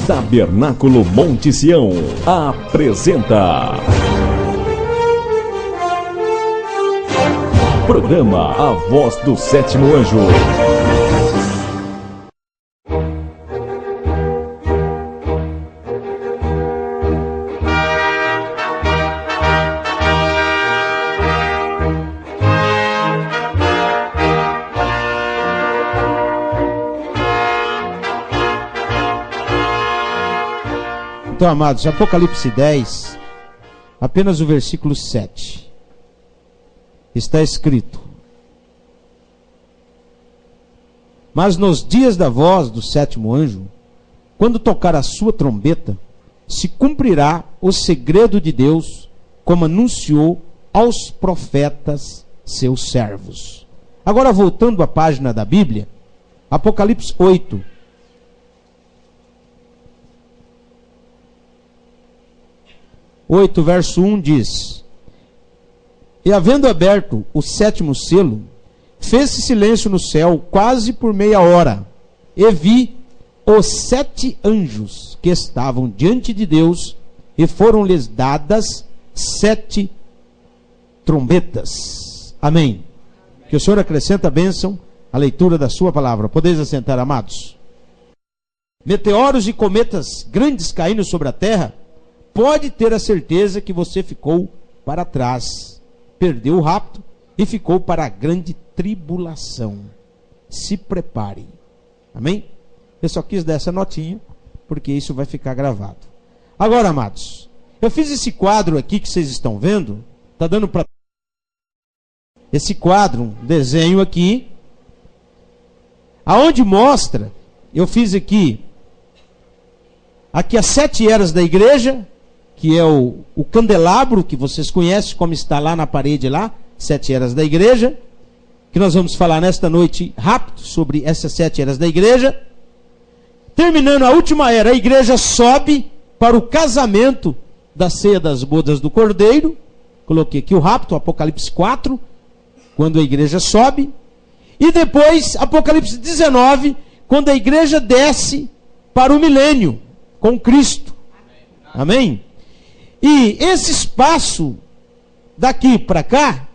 Tabernáculo Monte Sião apresenta programa A Voz do Sétimo Anjo. Então, amados, Apocalipse 10, apenas o versículo 7, está escrito: mas nos dias da voz do sétimo anjo, quando tocar a sua trombeta, se cumprirá o segredo de Deus, como anunciou aos profetas seus servos. Agora, voltando à página da Bíblia, Apocalipse 8, 8, verso 1 diz: e havendo aberto o sétimo selo, fez-se silêncio no céu quase por meia hora, e vi os 7 anjos que estavam diante de Deus, e foram-lhes dadas 7 trombetas. Amém. Que o Senhor acrescente a bênção à leitura da sua palavra. Podeis assentar, amados. Meteoros e cometas grandes caindo sobre a terra, pode ter a certeza que você ficou para trás, perdeu o rapto e ficou para a grande tribulação. Se prepare. Amém? Eu só quis dar essa notinha, porque isso vai ficar gravado. Agora, amados, eu fiz esse quadro aqui que vocês estão vendo. Está dando para... esse quadro, um desenho aqui, aonde mostra, eu fiz aqui as 7 eras da igreja, que é o candelabro que vocês conhecem, como está lá na parede lá, 7 eras da igreja, que nós vamos falar nesta noite rápido sobre essas 7 eras da igreja. Terminando a última era, a igreja sobe para o casamento da ceia das bodas do Cordeiro. Coloquei aqui o rapto, Apocalipse 4, quando a igreja sobe. E depois, Apocalipse 19, quando a igreja desce para o milênio com Cristo. Amém? E esse espaço daqui para cá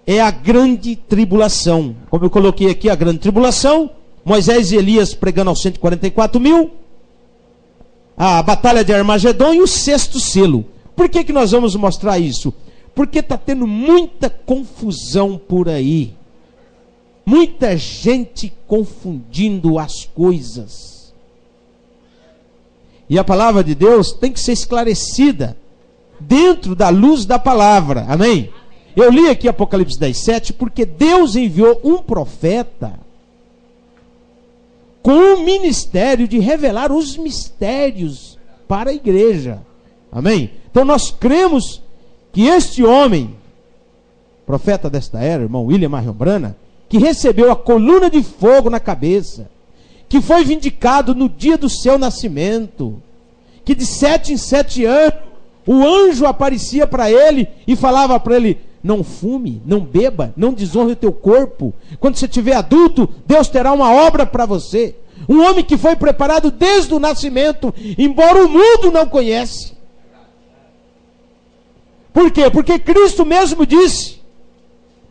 é a grande tribulação. Como eu coloquei aqui, a grande tribulação, Moisés e Elias pregando aos 144 mil, a batalha de Armagedon e o 6º selo. Por que nós vamos mostrar isso? Porque está tendo muita confusão por aí. Muita gente confundindo as coisas. E a palavra de Deus tem que ser esclarecida dentro da luz da palavra. Amém? Eu li aqui Apocalipse 10:7 porque Deus enviou um profeta com o ministério de revelar os mistérios para a igreja. Amém? Então nós cremos que este homem, profeta desta era, irmão William Marion Branham, que recebeu a coluna de fogo na cabeça, que foi vindicado no dia do seu nascimento, que de 7 em 7 anos o anjo aparecia para ele e falava para ele: não fume, não beba, não desonre o teu corpo. Quando você tiver adulto, Deus terá uma obra para você. Um homem que foi preparado desde o nascimento, embora o mundo não conhece. Por quê? Porque Cristo mesmo disse: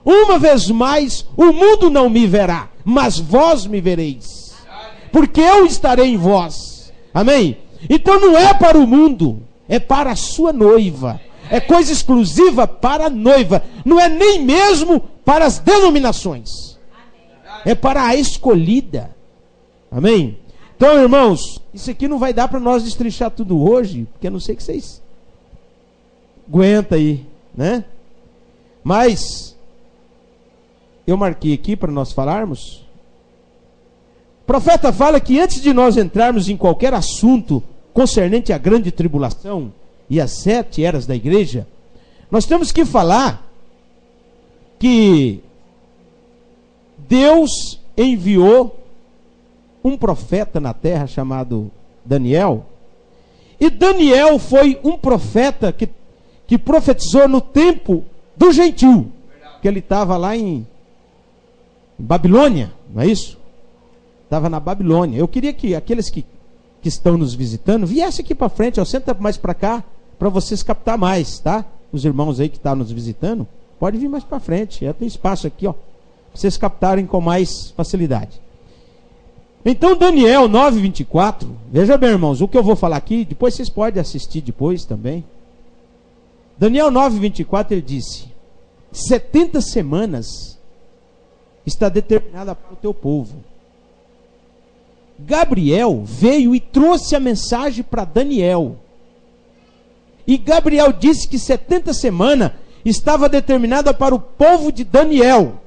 uma vez mais o mundo não me verá, mas vós me vereis, porque eu estarei em vós. Amém? Então não é para o mundo, é para a sua noiva. É coisa exclusiva para a noiva. Não é nem mesmo para as denominações. É para a escolhida. Amém? Então, irmãos, isso aqui não vai dar para nós destrinchar tudo hoje, porque eu não sei que vocês aguentam aí, né? Mas eu marquei aqui para nós falarmos. O profeta fala que antes de nós entrarmos em qualquer assunto concernente à grande tribulação e as 7 eras da igreja, nós temos que falar que Deus enviou um profeta na terra chamado Daniel. E Daniel foi um profeta que profetizou no tempo do gentil, que ele estava lá em Babilônia, não é isso? Estava na Babilônia. Eu queria que aqueles que que estão nos visitando, viesse aqui para frente, ó, senta mais para cá, para vocês captar mais, tá? Os irmãos aí que estão nos visitando, pode vir mais para frente, já tem espaço aqui, ó, para vocês captarem com mais facilidade. Então Daniel 9:24, veja bem, irmãos, o que eu vou falar aqui, depois vocês podem assistir depois também. Daniel 9:24, ele disse: 70 semanas está determinada para o teu povo. Gabriel veio e trouxe a mensagem para Daniel. E Gabriel disse que 70 semanas estava determinada para o povo de Daniel.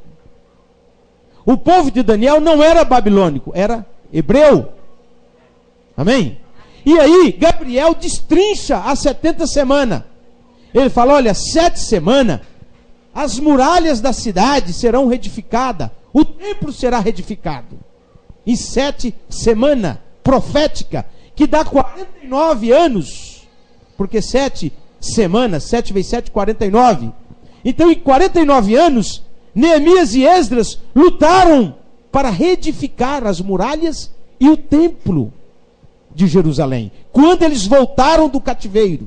O povo de Daniel não era babilônico, era hebreu. Amém? E aí, Gabriel destrincha as 70 semanas. Ele fala, olha, 7 semanas, as muralhas da cidade serão reedificadas, o templo será reedificado. Em 7 semanas, profética, que dá 49 anos, porque 7 semanas, 7 vezes 7, 49. Então, em 49 anos, Neemias e Esdras lutaram para reedificar as muralhas e o templo de Jerusalém, quando eles voltaram do cativeiro.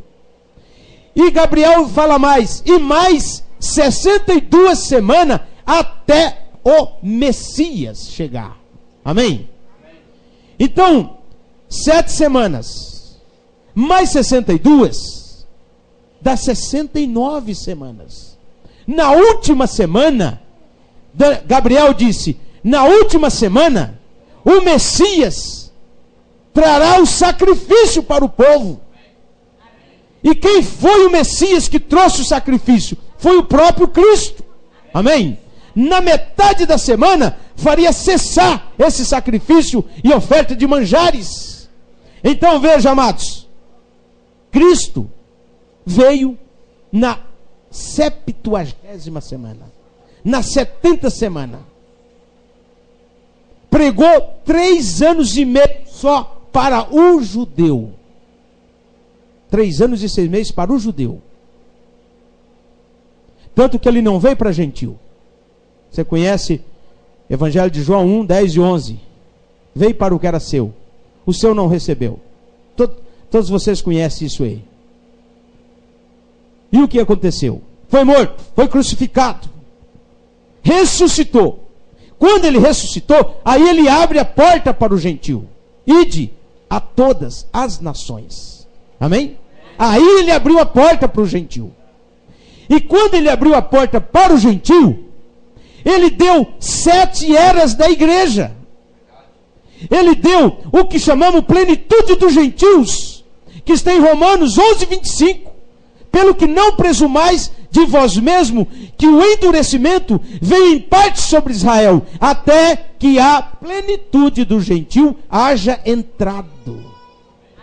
E Gabriel fala mais, e mais 62 semanas até o Messias chegar. Amém? Então, 7 semanas, mais 62, dá 69 semanas. Na última semana, Gabriel disse, na última semana, o Messias trará o sacrifício para o povo. E quem foi o Messias que trouxe o sacrifício? Foi o próprio Cristo. Amém? Na metade da semana, faria cessar esse sacrifício e oferta de manjares. Então veja, amados, Cristo veio na 70ª semana, na 70 semana. Pregou 3 anos e meio só para o judeu. 3 anos e 6 meses para o judeu. Tanto que ele não veio para gentil. Você conhece Evangelho de João 1, 10 e 11. Veio para o que era seu. O seu não recebeu. Todos vocês conhecem isso aí. E o que aconteceu? Foi morto, foi crucificado. Ressuscitou. Quando ele ressuscitou, aí ele abre a porta para o gentil. Ide a todas as nações. Amém? Aí ele abriu a porta para o gentil. E quando ele abriu a porta para o gentil, ele deu 7 eras da igreja. Ele deu o que chamamos plenitude dos gentios, que está em Romanos 11:25. Pelo que não presumais de vós mesmo, que o endurecimento veio em parte sobre Israel, até que a plenitude do gentil haja entrado.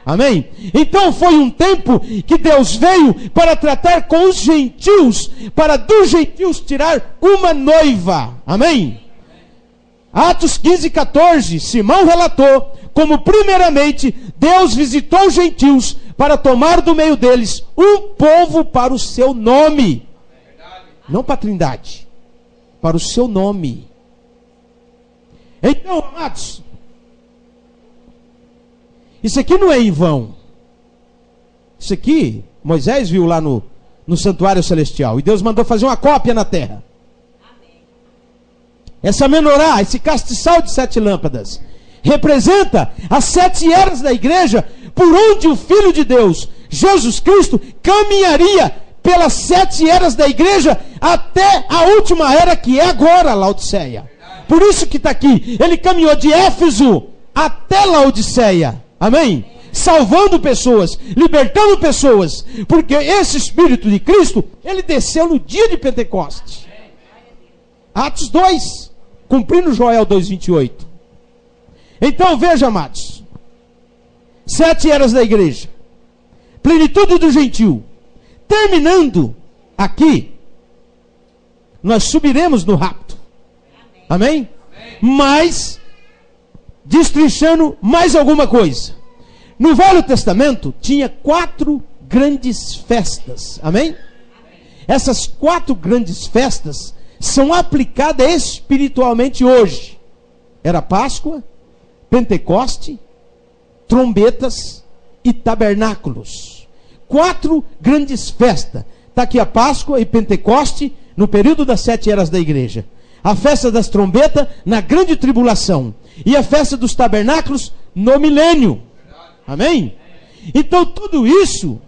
Amém? Então foi um tempo que Deus veio para tratar com os gentios, para dos gentios tirar uma noiva. Amém? Atos 15:14, Simão relatou como primeiramente Deus visitou os gentios para tomar do meio deles um povo para o seu nome. Não para a Trindade, para o seu nome. Então, amados, isso aqui não é em vão. Isso aqui, Moisés viu lá no santuário celestial. E Deus mandou fazer uma cópia na terra. Essa menorá, esse castiçal de 7 lâmpadas, representa as 7 eras da igreja, por onde o Filho de Deus, Jesus Cristo, caminharia pelas 7 eras da igreja, até a última era, que é agora, Laodiceia. Por isso que está aqui, ele caminhou de Éfeso até Laodiceia. Amém? Salvando pessoas, libertando pessoas, porque esse Espírito de Cristo, ele desceu no dia de Pentecostes. Atos 2, cumprindo Joel 2:28. Então veja, amados, 7 eras da igreja, plenitude do gentil. Terminando aqui, nós subiremos no rapto. Amém? Mas destrinchando mais alguma coisa. No Velho Testamento tinha 4 grandes festas. Amém? Essas 4 grandes festas são aplicadas espiritualmente hoje. Era Páscoa, Pentecoste, trombetas e tabernáculos. 4 grandes festas. Está aqui a Páscoa e Pentecoste, no período das 7 eras da igreja. A festa das trombetas na grande tribulação. E a festa dos tabernáculos no milênio. Amém? Então tudo isso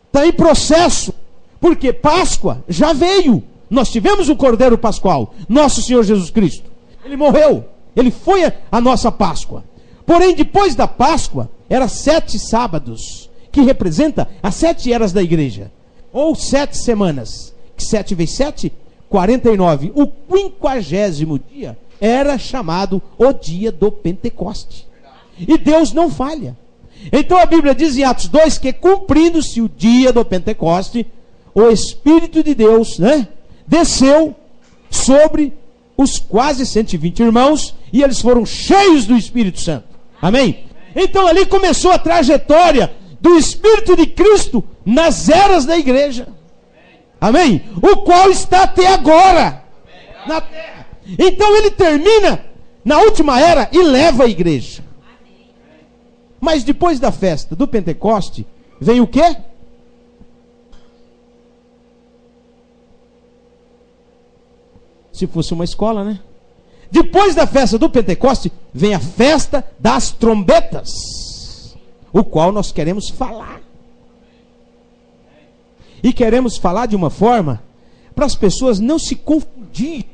está em processo. Porque Páscoa já veio. Nós tivemos o Cordeiro Pascual, nosso Senhor Jesus Cristo. Ele morreu. Ele foi a nossa Páscoa. Porém, depois da Páscoa, era 7 sábados, que representa as 7 eras da igreja. Ou 7 semanas. 7 vezes 7, 49. O 50º dia era chamado o dia do Pentecoste. E Deus não falha. Então a Bíblia diz em Atos 2 que cumprindo-se o dia do Pentecoste, o Espírito de Deus, desceu sobre os quase 120 irmãos e eles foram cheios do Espírito Santo. Amém? Então ali começou a trajetória do Espírito de Cristo nas eras da igreja. Amém? O qual está até agora na terra. Então ele termina na última era e leva a igreja. Mas depois da festa do Pentecoste, vem o quê? Se fosse uma escola, né? Depois da festa do Pentecoste, vem a festa das trombetas, o qual nós queremos falar. E queremos falar de uma forma para as pessoas não se confundirem.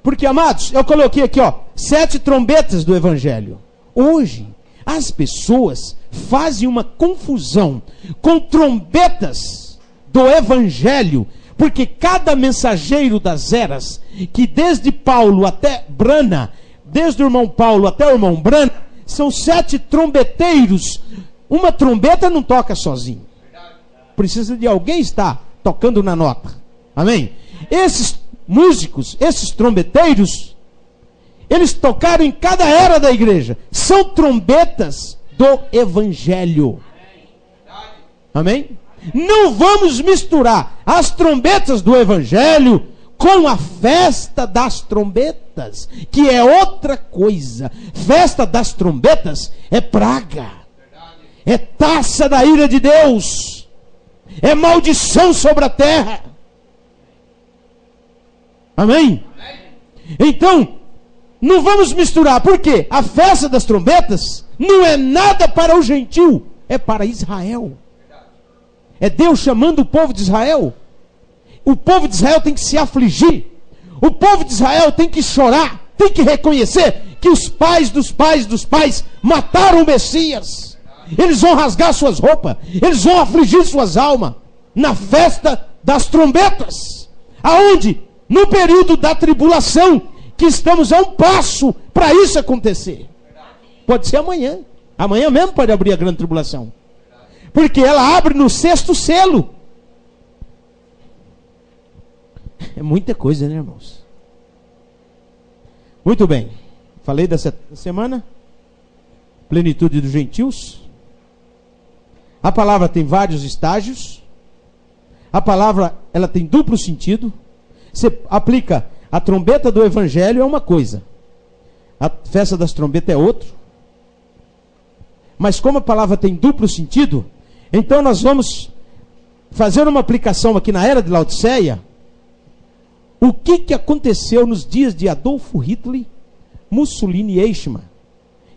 Porque, amados, eu coloquei aqui, 7 trombetas do Evangelho. Hoje, as pessoas fazem uma confusão com trombetas do Evangelho, porque cada mensageiro das eras, que desde Paulo até Brana, desde o irmão Paulo até o irmão Brana, são 7 trombeteiros. Uma trombeta não toca sozinho. Precisa de alguém estar tocando na nota. Amém? Esses músicos, esses trombeteiros, eles tocaram em cada era da igreja. São trombetas do Evangelho. Amém? Não vamos misturar as trombetas do Evangelho com a festa das trombetas, que é outra coisa. Festa das trombetas é praga, é taça da ira de Deus, é maldição sobre a terra. Amém? Então, não vamos misturar, porque a festa das trombetas não é nada para o gentil, é para Israel. É Deus chamando o povo de Israel. O povo de Israel tem que se afligir. O povo de Israel tem que chorar, tem que reconhecer que os pais dos pais dos pais mataram o Messias. Eles vão rasgar suas roupas, eles vão afligir suas almas na festa das trombetas, aonde no período da tribulação, que estamos a um passo para isso acontecer. Pode ser amanhã. Amanhã mesmo pode abrir a grande tribulação. Porque ela abre no 6º selo. É muita coisa, né, irmãos? Muito bem. Falei dessa semana. Plenitude dos gentios. A palavra tem vários estágios. A palavra, ela tem duplo sentido. Você aplica a trombeta do Evangelho é uma coisa. A festa das trombetas é outro. Mas como a palavra tem duplo sentido, então nós vamos fazer uma aplicação aqui na era de Laodiceia. O que aconteceu nos dias de Adolfo Hitler, Mussolini e Eichmann,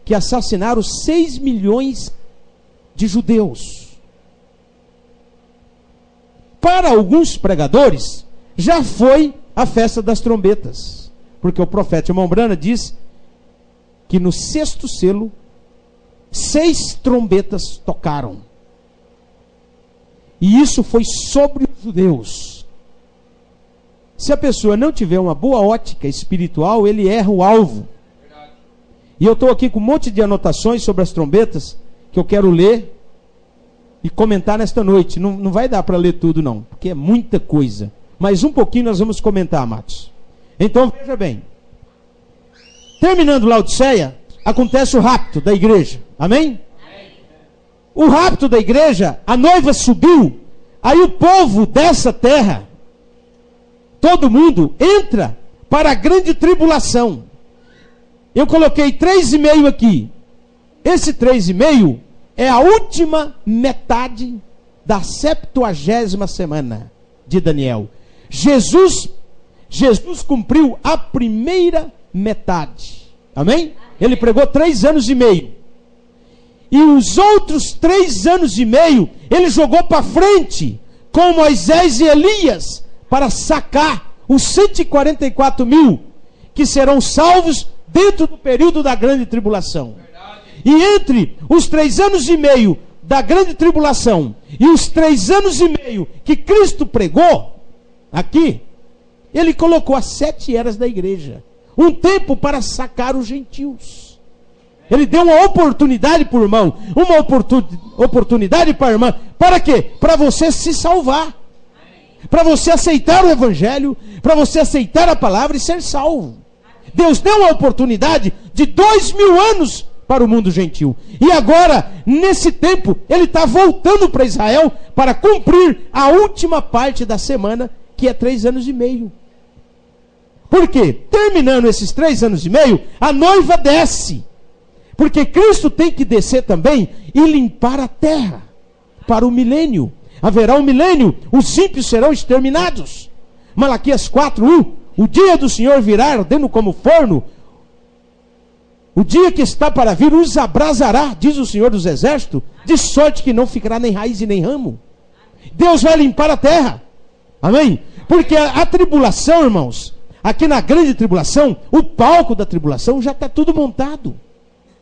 que assassinaram 6 milhões de judeus. Para alguns pregadores, já foi a festa das trombetas. Porque o profeta irmão Brana diz que no 6º selo, 6 trombetas tocaram. E isso foi sobre os judeus. Se a pessoa não tiver uma boa ótica espiritual, ele erra o alvo. E eu estou aqui com um monte de anotações sobre as trombetas, que eu quero ler e comentar nesta noite. Não vai dar para ler tudo não, porque é muita coisa. Mas um pouquinho nós vamos comentar, amados. Então veja bem. Terminando Laodiceia, acontece o rapto da igreja. Amém? O rapto da igreja, a noiva subiu, aí o povo dessa terra, todo mundo entra para a grande tribulação. Eu coloquei 3,5 aqui. esse 3,5 é a última metade da 70ª semana de Daniel. Jesus cumpriu a primeira metade. Amém? Ele pregou 3 anos e meio. E os outros 3 anos e meio, ele jogou para frente, com Moisés e Elias, para sacar os 144 mil, que serão salvos dentro do período da grande tribulação. E entre os 3 anos e meio da grande tribulação e os 3 anos e meio que Cristo pregou aqui, ele colocou as 7 eras da igreja, um tempo para sacar os gentios. Ele deu uma oportunidade para o irmão, uma oportunidade para a irmã. Para quê? Para você se salvar, para você aceitar o evangelho, para você aceitar a palavra e ser salvo. Deus deu uma oportunidade de 2000 anos para o mundo gentil. E agora, nesse tempo, ele está voltando para Israel para cumprir a última parte da semana, que é 3 anos e meio. Por quê? Terminando esses 3 anos e meio, a noiva desce. Porque Cristo tem que descer também e limpar a terra para o milênio. Haverá um milênio, os ímpios serão exterminados. Malaquias 4:1, o dia do Senhor virá ardendo como forno. O dia que está para vir os abrasará, diz o Senhor dos Exércitos, de sorte que não ficará nem raiz e nem ramo. Deus vai limpar a terra. Amém? Porque a tribulação, irmãos, aqui na grande tribulação, o palco da tribulação já está tudo montado.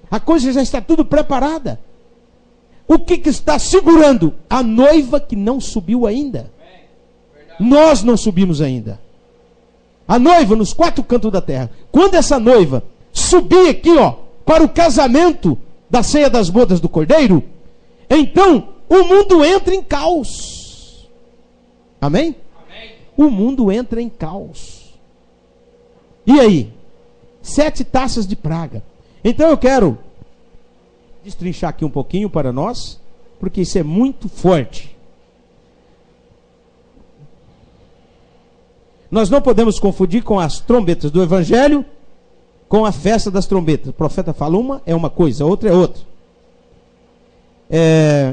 A coisa já está tudo preparada. O que está segurando? A noiva que não subiu ainda. Nós não subimos ainda. A noiva nos 4 cantos da terra. Quando essa noiva subir aqui, para o casamento da ceia das bodas do Cordeiro, então o mundo entra em caos. Amém? O mundo entra em caos. E aí? 7 taças de praga. Então eu quero destrinchar aqui um pouquinho para nós, porque isso é muito forte. Nós não podemos confundir com as trombetas do Evangelho com a festa das trombetas. O profeta fala uma é uma coisa, outra é outra.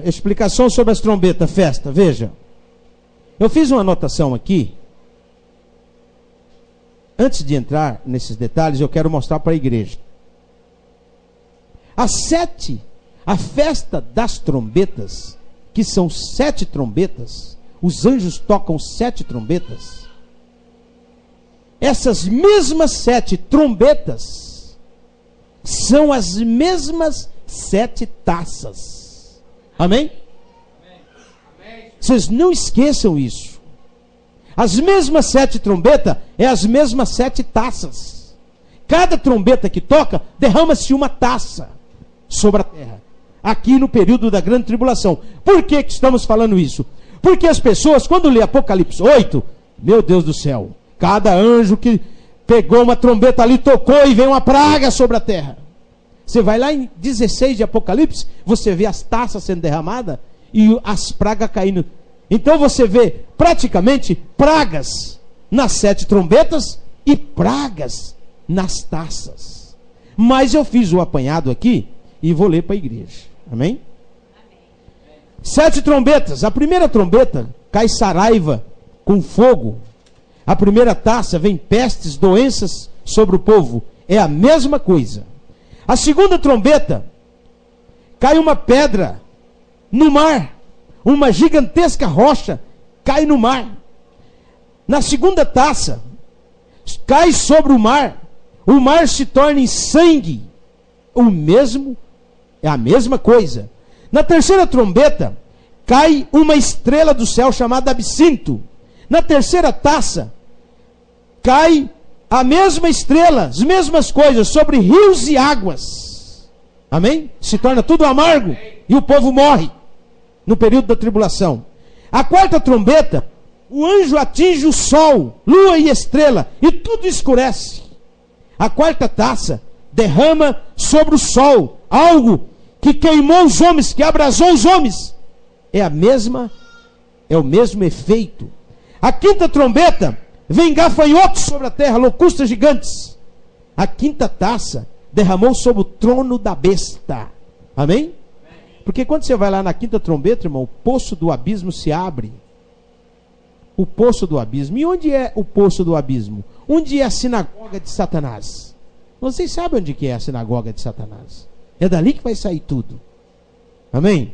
Explicação sobre as trombetas, festa. Veja, eu fiz uma anotação aqui. Antes de entrar nesses detalhes, eu quero mostrar para a igreja. A festa das trombetas, que são 7 trombetas, os anjos tocam 7 trombetas. Essas mesmas 7 trombetas são as mesmas 7 taças. Amém? Vocês não esqueçam isso. As mesmas 7 trombetas é as mesmas 7 taças. Cada trombeta que toca, derrama-se uma taça sobre a terra, aqui no período da grande tribulação. Por que estamos falando isso? Porque as pessoas, quando lê Apocalipse 8, meu Deus do céu, cada anjo que pegou uma trombeta ali, tocou e veio uma praga sobre a terra. Você vai lá em 16 de Apocalipse, você vê as taças sendo derramadas e as pragas caindo. Então você vê praticamente pragas nas 7 trombetas e pragas nas taças. Mas eu fiz o apanhado aqui e vou ler para a igreja. Amém? 7 trombetas. A primeira trombeta cai saraiva com fogo. A primeira taça vem pestes, doenças sobre o povo. É a mesma coisa. A segunda trombeta cai uma pedra no mar. Uma gigantesca rocha cai no mar. Na segunda taça cai sobre o mar se torna em sangue. É a mesma coisa. Na terceira trombeta cai uma estrela do céu chamada absinto. Na terceira taça cai a mesma estrela, as mesmas coisas, sobre rios e águas. Amém? Se torna tudo amargo e o povo morre no período da tribulação. A quarta trombeta, o anjo atinge o sol, lua e estrela, e tudo escurece. A quarta taça derrama sobre o sol algo que queimou os homens, que abrasou os homens. É o mesmo efeito. A quinta trombeta, vem gafanhotos sobre a terra, locustas gigantes. A quinta taça derramou sobre o trono da besta. Amém? Porque quando você vai lá na quinta trombeta, irmão, o poço do abismo se abre. O poço do abismo. E onde é o poço do abismo? Onde é a sinagoga de Satanás? Vocês sabem onde que é a sinagoga de Satanás. É dali que vai sair tudo. Amém?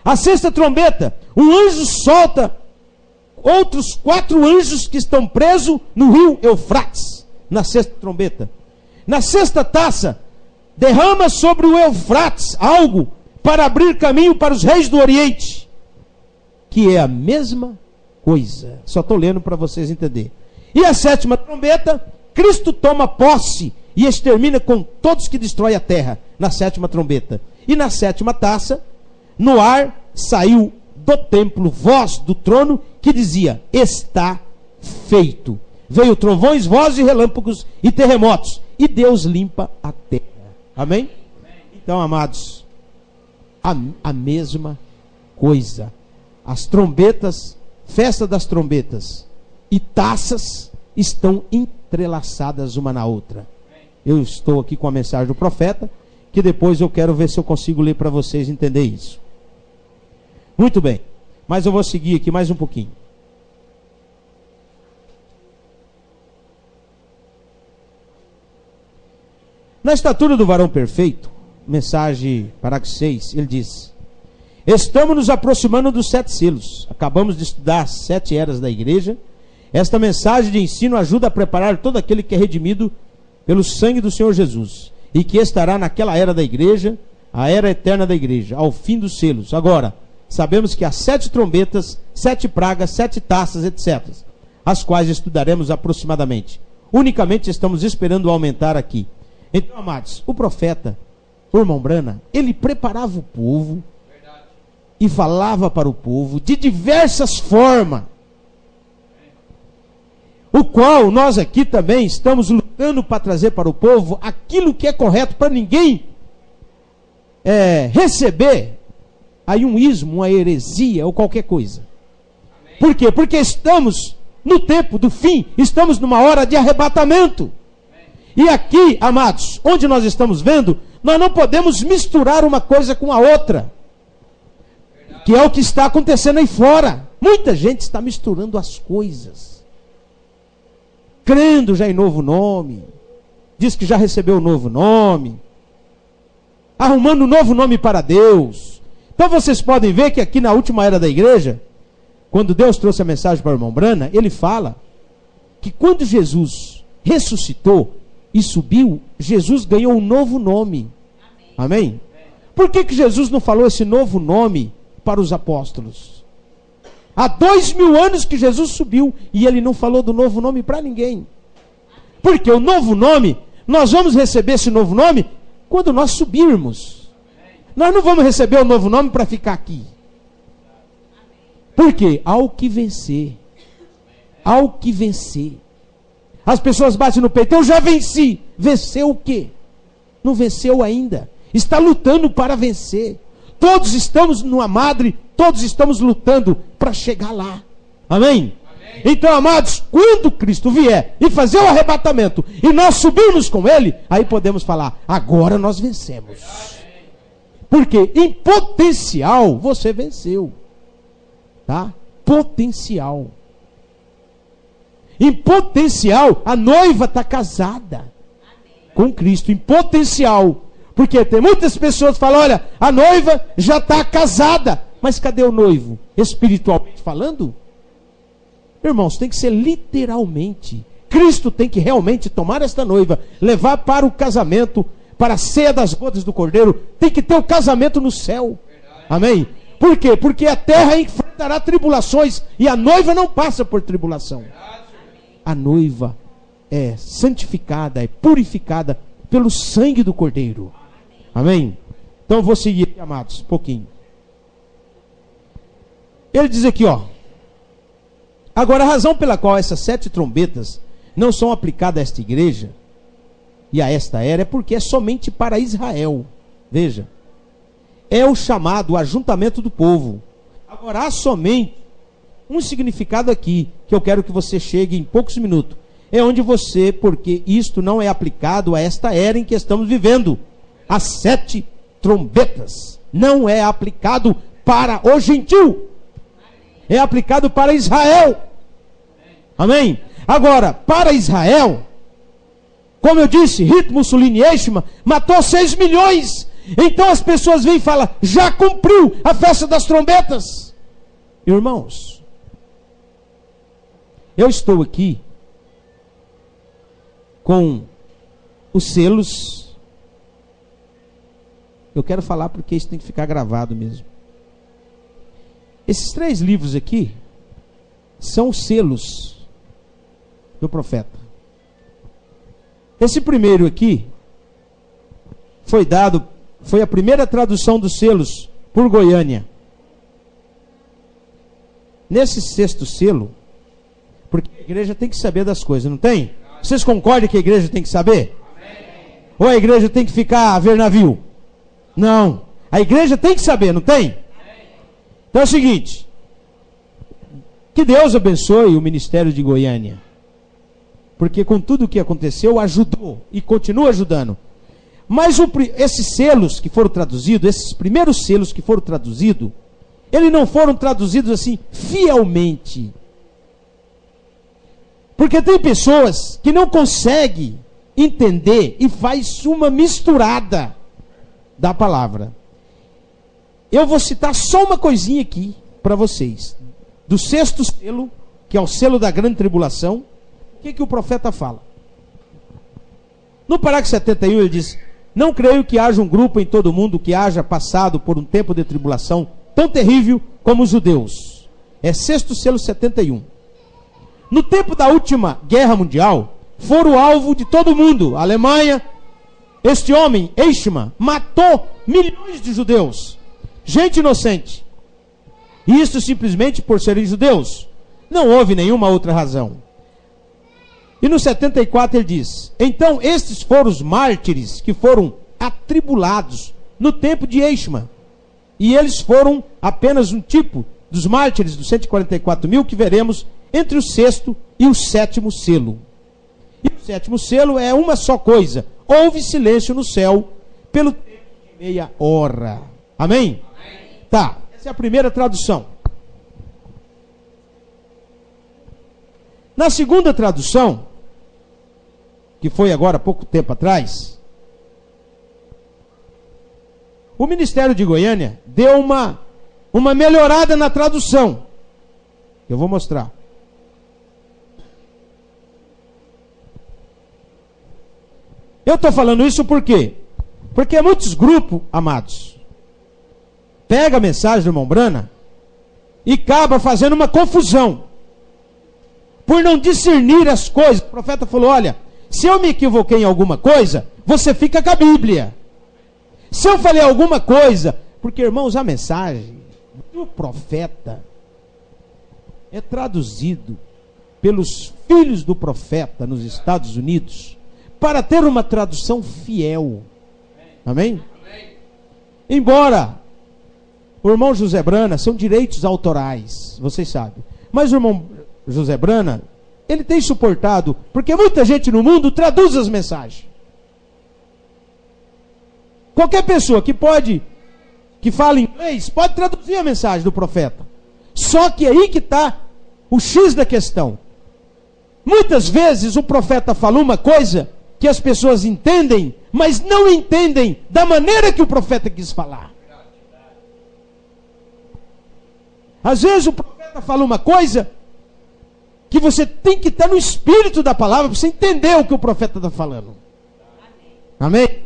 A sexta trombeta, um anjo solta outros 4 anjos que estão presos no rio Eufrates. Na sexta trombeta. Na sexta taça, derrama sobre o Eufrates algo para abrir caminho para os reis do Oriente. Que é a mesma coisa. Só estou lendo para vocês entenderem. E a sétima trombeta, Cristo toma posse e extermina com todos que destrói a terra. Na sétima trombeta. E na sétima taça, no ar saiu do templo voz do trono que dizia: está feito. Veio trovões, vozes e relâmpagos e terremotos. E Deus limpa a terra. Amém? Então, amados, a mesma coisa. As trombetas, festa das trombetas e taças estão entrelaçadas uma na outra. Eu estou aqui com a mensagem do profeta, que depois eu quero ver se eu consigo ler para vocês entender isso. Muito bem, mas eu vou seguir aqui mais um pouquinho. Na estatura do varão perfeito, mensagem parágrafo 6, ele diz: estamos nos aproximando dos 7 selos. Acabamos de estudar as 7 eras da igreja. Esta mensagem de ensino ajuda a preparar todo aquele que é redimido pelo sangue do Senhor Jesus e que estará naquela era da igreja, a era eterna da igreja, ao fim dos selos. Agora, sabemos que há 7 trombetas, 7 pragas, 7 taças, etc., as quais estudaremos aproximadamente. Unicamente estamos esperando aumentar aqui. Então, amados, o profeta, o irmão Brana, ele preparava o povo e falava para o povo de diversas formas, o qual nós aqui também estamos lutando para trazer para o povo aquilo que é correto, para ninguém receber aí um ismo, uma heresia ou qualquer coisa. Por quê? Porque estamos no tempo do fim, estamos numa hora de arrebatamento. E aqui, amados, onde nós estamos vendo, nós não podemos misturar uma coisa com a outra, que é o que está acontecendo aí fora. Muita gente está misturando as coisas, crendo já em novo nome, diz que já recebeu o novo nome, arrumando um novo nome para Deus. Então vocês podem ver que aqui na última era da igreja, quando Deus trouxe a mensagem para o irmão Brana, ele fala que quando Jesus ressuscitou e subiu, Jesus ganhou um novo nome. Amém? Por que Jesus não falou esse novo nome para os apóstolos? Há 2000 anos que Jesus subiu e ele não falou do novo nome para ninguém. Porque o novo nome, nós vamos receber esse novo nome quando nós subirmos. Nós não vamos receber o novo nome para ficar aqui. Por quê? Ao que vencer. Ao que vencer. As pessoas batem no peito: eu já venci. Venceu o quê? Não venceu ainda. Está lutando para vencer. Todos estamos numa madre, todos estamos lutando para chegar lá. Amém? Amém? Então, amados, quando Cristo vier e fazer o arrebatamento e nós subirmos com Ele, aí podemos falar: agora nós vencemos. Porque em potencial você venceu. Tá? Potencial. Em potencial, a noiva está casada com Cristo. Em potencial. Porque tem muitas pessoas que falam: olha, a noiva já está casada. Mas cadê o noivo? Espiritualmente falando? Irmãos, tem que ser literalmente. Cristo tem que realmente tomar esta noiva, levar para o casamento, para a ceia das bodas do Cordeiro. Tem que ter o casamento no céu. Amém? Por quê? Porque a terra enfrentará tribulações e a noiva não passa por tribulação. A noiva é santificada, é purificada pelo sangue do Cordeiro. Amém? Então eu vou seguir aqui, amados, um pouquinho. Ele diz aqui, ó: agora a razão pela qual essas 7 trombetas não são aplicadas a esta igreja e a esta era é porque é somente para Israel. Veja, é o chamado ajuntamento do povo. Agora há somente um significado aqui, que eu quero que você chegue em poucos minutos. É onde você, porque isto não é aplicado a esta era em que estamos vivendo. As 7 trombetas não é aplicado para o gentil, é aplicado para Israel. Amém? Agora, para Israel, como eu disse, Hitler, Mussolini e Eichmann matou 6 milhões. Então as pessoas vêm e falam, já cumpriu a festa das trombetas. Irmãos, eu estou aqui com os selos. Eu quero falar porque isso tem que ficar gravado mesmo. Esses 3 livros aqui são os selos do profeta. Esse primeiro aqui foi a primeira tradução dos selos por Goiânia. Nesse 6º selo, porque a igreja tem que saber das coisas, não tem? Vocês concordam que a igreja tem que saber? Amém. Ou a igreja tem que ficar a ver navio? Não. A igreja tem que saber, não tem? Amém. Então é o seguinte, que Deus abençoe o ministério de Goiânia, porque com tudo o que aconteceu, ajudou e continua ajudando. Mas esses selos que foram traduzidos, esses primeiros selos que foram traduzidos, eles não foram traduzidos assim, fielmente. Porque tem pessoas que não conseguem entender e faz uma misturada da palavra. Eu vou citar só uma coisinha aqui para vocês. Do 6º selo, que é o selo da grande tribulação, o que o profeta fala? No parágrafo 71 ele diz, não creio que haja um grupo em todo o mundo que haja passado por um tempo de tribulação tão terrível como os judeus. É 6º selo 71. No tempo da última guerra mundial, foram o alvo de todo mundo. A Alemanha, este homem, Eichmann, matou milhões de judeus. Gente inocente. E isso simplesmente por serem judeus. Não houve nenhuma outra razão. E no 74 ele diz, então estes foram os mártires que foram atribulados no tempo de Eichmann. E eles foram apenas um tipo dos mártires dos 144 mil que veremos entre o 6º e o 7º selo. E o 7º selo é uma só coisa. Houve silêncio no céu pelo tempo de meia hora. Amém? Amém. Tá, essa é a primeira tradução. Na segunda tradução, que foi agora há pouco tempo atrás, o Ministério de Goiânia deu uma melhorada na tradução. Eu vou mostrar. Eu estou falando isso por quê? Porque muitos grupos, amados, pega a mensagem do irmão Brana e acaba fazendo uma confusão. Por não discernir as coisas. O profeta falou, olha, se eu me equivoquei em alguma coisa, você fica com a Bíblia. Se eu falei alguma coisa, porque irmãos, a mensagem do profeta é traduzido pelos filhos do profeta nos Estados Unidos para ter uma tradução fiel. Amém? Amém? Embora o irmão José Brana são direitos autorais, vocês sabem. Mas o irmão José Brana, ele tem suportado, porque muita gente no mundo traduz as mensagens. Qualquer pessoa que fala inglês, pode traduzir a mensagem do profeta. Só que aí que está o X da questão. Muitas vezes o profeta fala uma coisa que as pessoas entendem, mas não entendem da maneira que o profeta quis falar. Às vezes o profeta fala uma coisa que você tem que estar no espírito da palavra para você entender o que o profeta está falando. Amém? Amém?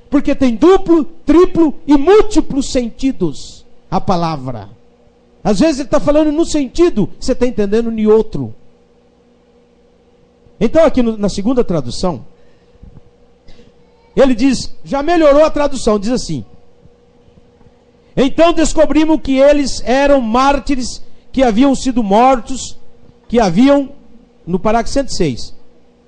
Porque tem duplo, triplo e múltiplos sentidos a palavra. Às vezes ele está falando num sentido, você está entendendo em outro. Então aqui na segunda tradução, ele diz, já melhorou a tradução, diz assim: então descobrimos que eles eram mártires que haviam sido mortos, que haviam, no parágrafo 106,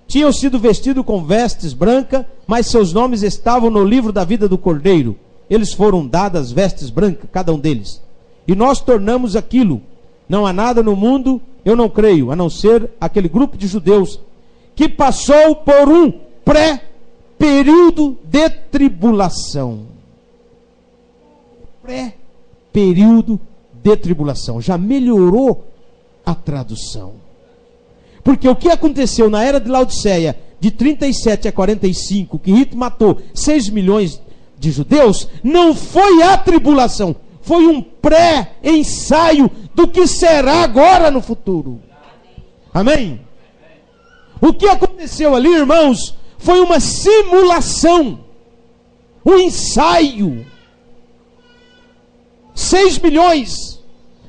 tinham sido vestidos com vestes brancas, mas seus nomes estavam no livro da vida do Cordeiro. Eles foram dadas vestes brancas, cada um deles. E nós tornamos aquilo. Não há nada no mundo, eu não creio, a não ser aquele grupo de judeus que passou por um pré-período de tribulação. pré-período de tribulação. Já melhorou a tradução. Porque o que aconteceu na era de Laodiceia, de 37 a 45, que Hitler matou 6 milhões de judeus, não foi a tribulação, foi um pré-ensaio do que será agora no futuro. Amém? O que aconteceu ali, irmãos, foi uma simulação, um ensaio. 6 milhões,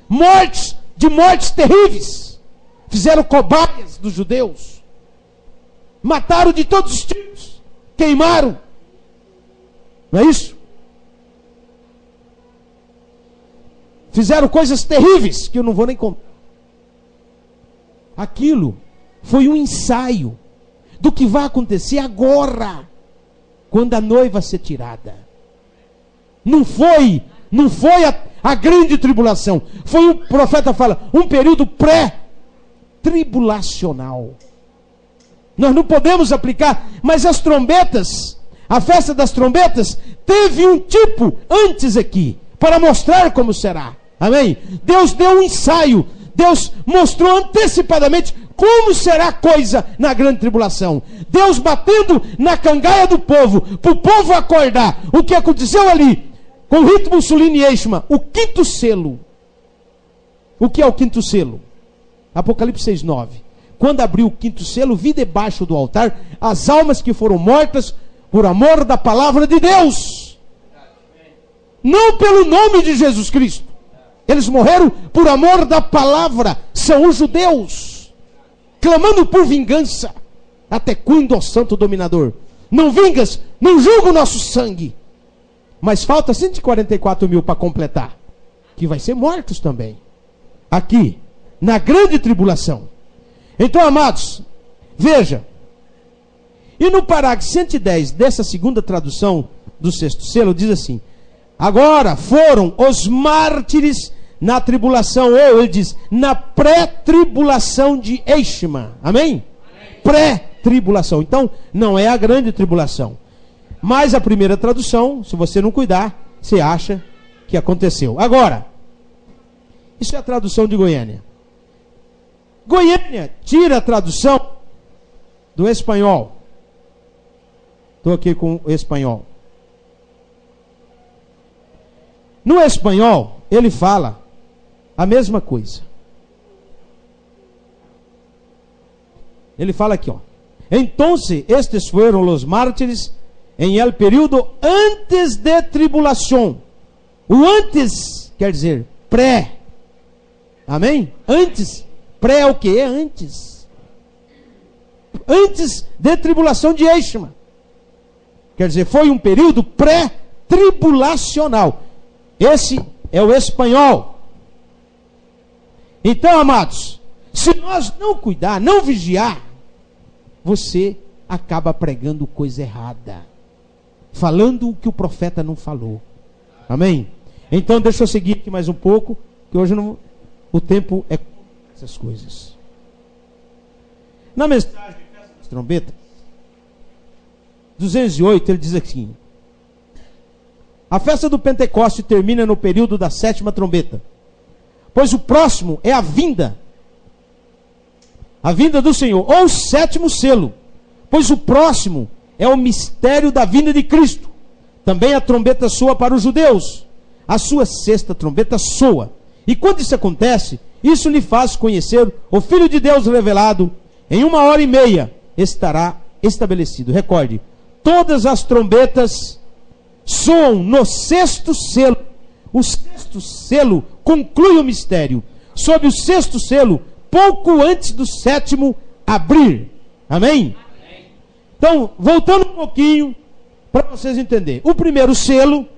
mortes terríveis, fizeram cobaias dos judeus, mataram de todos os tipos, queimaram, não é isso? Fizeram coisas terríveis que eu não vou nem contar. Aquilo foi um ensaio do que vai acontecer agora, quando a noiva ser tirada. Não foi a grande tribulação. Foi, o profeta fala, um período pré-tribulacional. Nós não podemos aplicar, mas as trombetas, a festa das trombetas, teve um tipo antes aqui, para mostrar como será. Amém? Deus deu um ensaio. Deus mostrou antecipadamente como será a coisa na grande tribulação. Deus batendo na cangaia do povo, para o povo acordar. O que aconteceu ali, com Hitler, Mussolini e Eichmann, o quinto selo. O que é o quinto selo? Apocalipse 6:9. Quando abriu o quinto selo, vi debaixo do altar as almas que foram mortas por amor da palavra de Deus. Não pelo nome de Jesus Cristo. Eles morreram por amor da palavra. São os judeus, clamando por vingança. Até quando, ó santo dominador? Não vingas, não julga o nosso sangue. Mas falta 144 mil para completar, que vai ser mortos também, aqui, na grande tribulação. Então, amados, veja, e no parágrafo 110 dessa segunda tradução do sexto selo, diz assim: agora foram os mártires na tribulação, ou ele diz, na pré-tribulação de Eichmann. Amém? Pré-tribulação. Então, não é a grande tribulação. Mas a primeira tradução, se você não cuidar, você acha que aconteceu. Agora, isso é a tradução de Goiânia. Goiânia tira a tradução do espanhol. Estou aqui com o espanhol. No espanhol, ele fala a mesma coisa. Ele fala aqui, ó. Entonces, estes fueron los mártires em el período antes de tribulação. O antes quer dizer pré. Amém? Antes. Pré é o que? É antes. Antes de tribulação de Eichmann. Quer dizer, foi um período pré-tribulacional. Esse é o espanhol. Então, amados, se nós não cuidar, não vigiar, você acaba pregando coisa errada, falando o que o profeta não falou. Amém? Então, deixa eu seguir aqui mais um pouco, que hoje não, o tempo é essas coisas. Na mensagem das trombetas, 208, ele diz assim: a festa do Pentecoste termina no período da sétima trombeta, pois o próximo é a vinda do Senhor, ou o sétimo selo, pois o próximo é o mistério da vinda de Cristo. Também a trombeta soa para os judeus, a sua sexta trombeta soa, e quando isso acontece, isso lhe faz conhecer o Filho de Deus revelado. Em 1h30 estará estabelecido. Recorde, todas as trombetas soam no sexto selo. O sexto selo conclui o mistério. Sob o sexto selo, pouco antes do sétimo abrir. Amém? Então, voltando um pouquinho, para vocês entenderem. O primeiro selo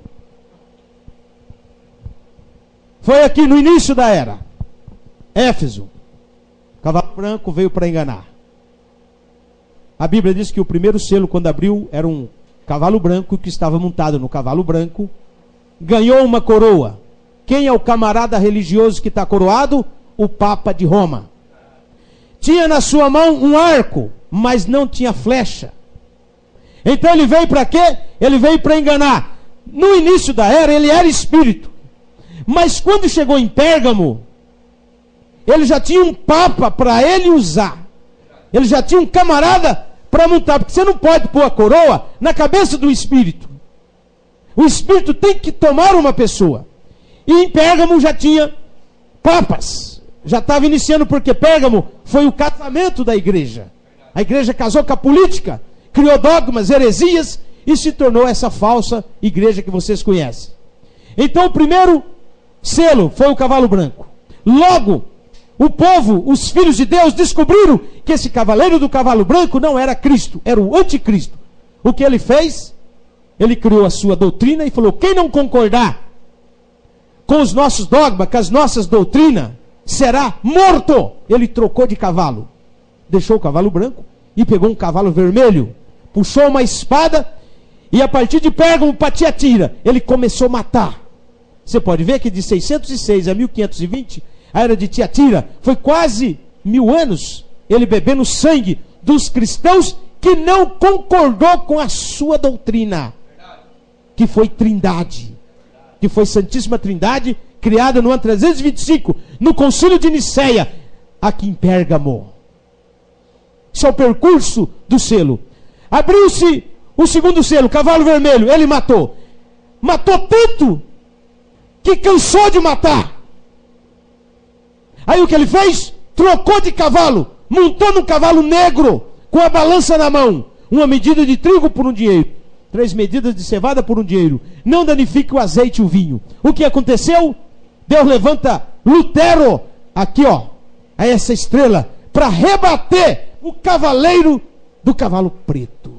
foi aqui no início da era. Éfeso. Cavalo branco veio para enganar. A Bíblia diz que o primeiro selo, quando abriu, era um cavalo branco que estava montado no cavalo branco. Ganhou uma coroa. Quem é o camarada religioso que está coroado? O Papa de Roma. Tinha na sua mão um arco, mas não tinha flecha. Então ele veio para quê? Ele veio para enganar. No início da era, ele era espírito. Mas quando chegou em Pérgamo, ele já tinha um papa para ele usar. Ele já tinha um camarada para montar. Porque você não pode pôr a coroa na cabeça do Espírito. O Espírito tem que tomar uma pessoa. E em Pérgamo já tinha papas. Já estava iniciando, porque Pérgamo foi o casamento da igreja. A igreja casou com a política, criou dogmas, heresias, e se tornou essa falsa igreja que vocês conhecem. Então o primeiro selo foi o cavalo branco. Logo, o povo, os filhos de Deus, descobriram que esse cavaleiro do cavalo branco não era Cristo, era o anticristo. O que ele fez? Ele criou a sua doutrina e falou: quem não concordar com os nossos dogmas, com as nossas doutrinas, será morto. Ele trocou de cavalo, deixou o cavalo branco e pegou um cavalo vermelho, puxou uma espada e a partir de Pérgamo para Tiatira, ele começou a matar. Você pode ver que de 606 a 1520, a era de Tiatira, foi quase 1000 anos, ele bebendo sangue dos cristãos que não concordou com a sua doutrina, que foi Trindade, que foi Santíssima Trindade, criada no ano 325, no Concílio de Niceia, aqui em Pérgamo. Isso é o percurso do selo. Abriu-se o segundo selo, cavalo vermelho, ele matou. Matou tanto que cansou de matar. Aí o que ele fez? Trocou de cavalo, montou num cavalo negro, com a balança na mão. Uma medida de trigo por um dinheiro, 3 medidas de cevada por um dinheiro. Não danifique o azeite e o vinho. O que aconteceu? Deus levanta Lutero, aqui ó, a essa estrela, para rebater o cavaleiro do cavalo preto.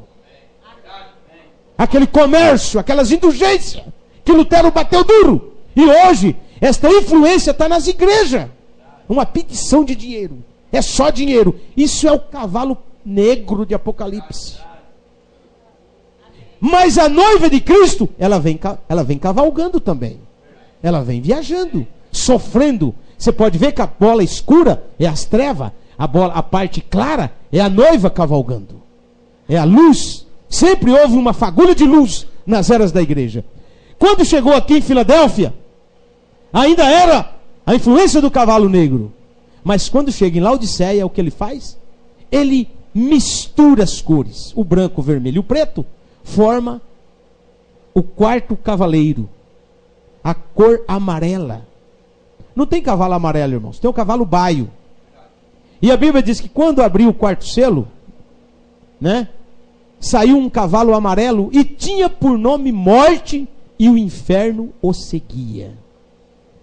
Aquele comércio, aquelas indulgências que Lutero bateu duro. E hoje, esta influência está nas igrejas. Uma petição de dinheiro. É só dinheiro. Isso é o cavalo negro de Apocalipse. Mas a noiva de Cristo, ela vem cavalgando também. Ela vem viajando, sofrendo. Você pode ver que a bola escura é as trevas. A parte clara é a noiva cavalgando. É a luz. Sempre houve uma fagulha de luz nas eras da igreja. Quando chegou aqui em Filadélfia, ainda era a influência do cavalo negro. Mas quando chega em Laodiceia, o que ele faz? Ele mistura as cores. O branco, o vermelho e o preto forma o quarto cavaleiro. A cor amarela. Não tem cavalo amarelo, irmãos. Tem o cavalo baio. E a Bíblia diz que quando abriu o quarto selo, né, saiu um cavalo amarelo e tinha por nome Morte, e o inferno o seguia.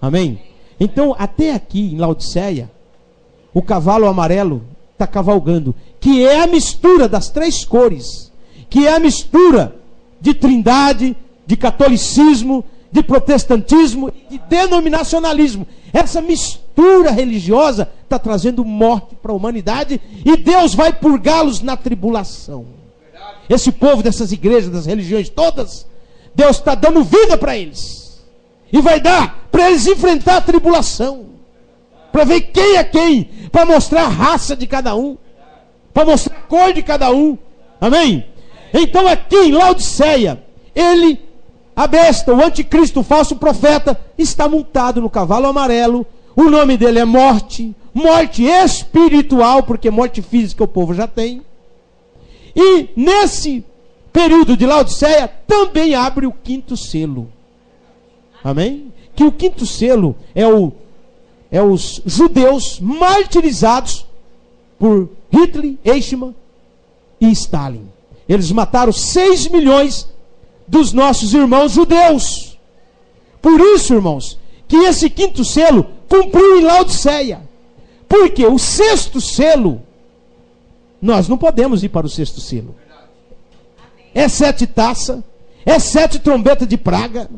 Amém? Então, até aqui em Laodiceia, o cavalo amarelo está cavalgando, que é a mistura das 3 cores, que é a mistura de trindade, de catolicismo, de protestantismo, de denominacionalismo. Essa mistura religiosa está trazendo morte para a humanidade, e Deus vai purgá-los na tribulação. Esse povo dessas igrejas, das religiões todas, Deus está dando vida para eles, e vai dar para eles enfrentar a tribulação, para ver quem é quem, para mostrar a raça de cada um, para mostrar a cor de cada um. Amém? Então aqui em Laodiceia, a besta, o anticristo, o falso profeta, está montado no cavalo amarelo. O nome dele é Morte, morte espiritual, porque morte física o povo já tem. E nesse período de Laodiceia também abre o 5º selo. Amém? Que o 5º selo é os judeus martirizados por Hitler, Eichmann e Stalin. Eles mataram 6 milhões dos nossos irmãos judeus. Por isso, irmãos, que esse 5º selo cumpriu em Laodiceia. Porque o 6º selo, nós não podemos ir para o 6º selo. É 7 taças, é 7 trombetas de praga,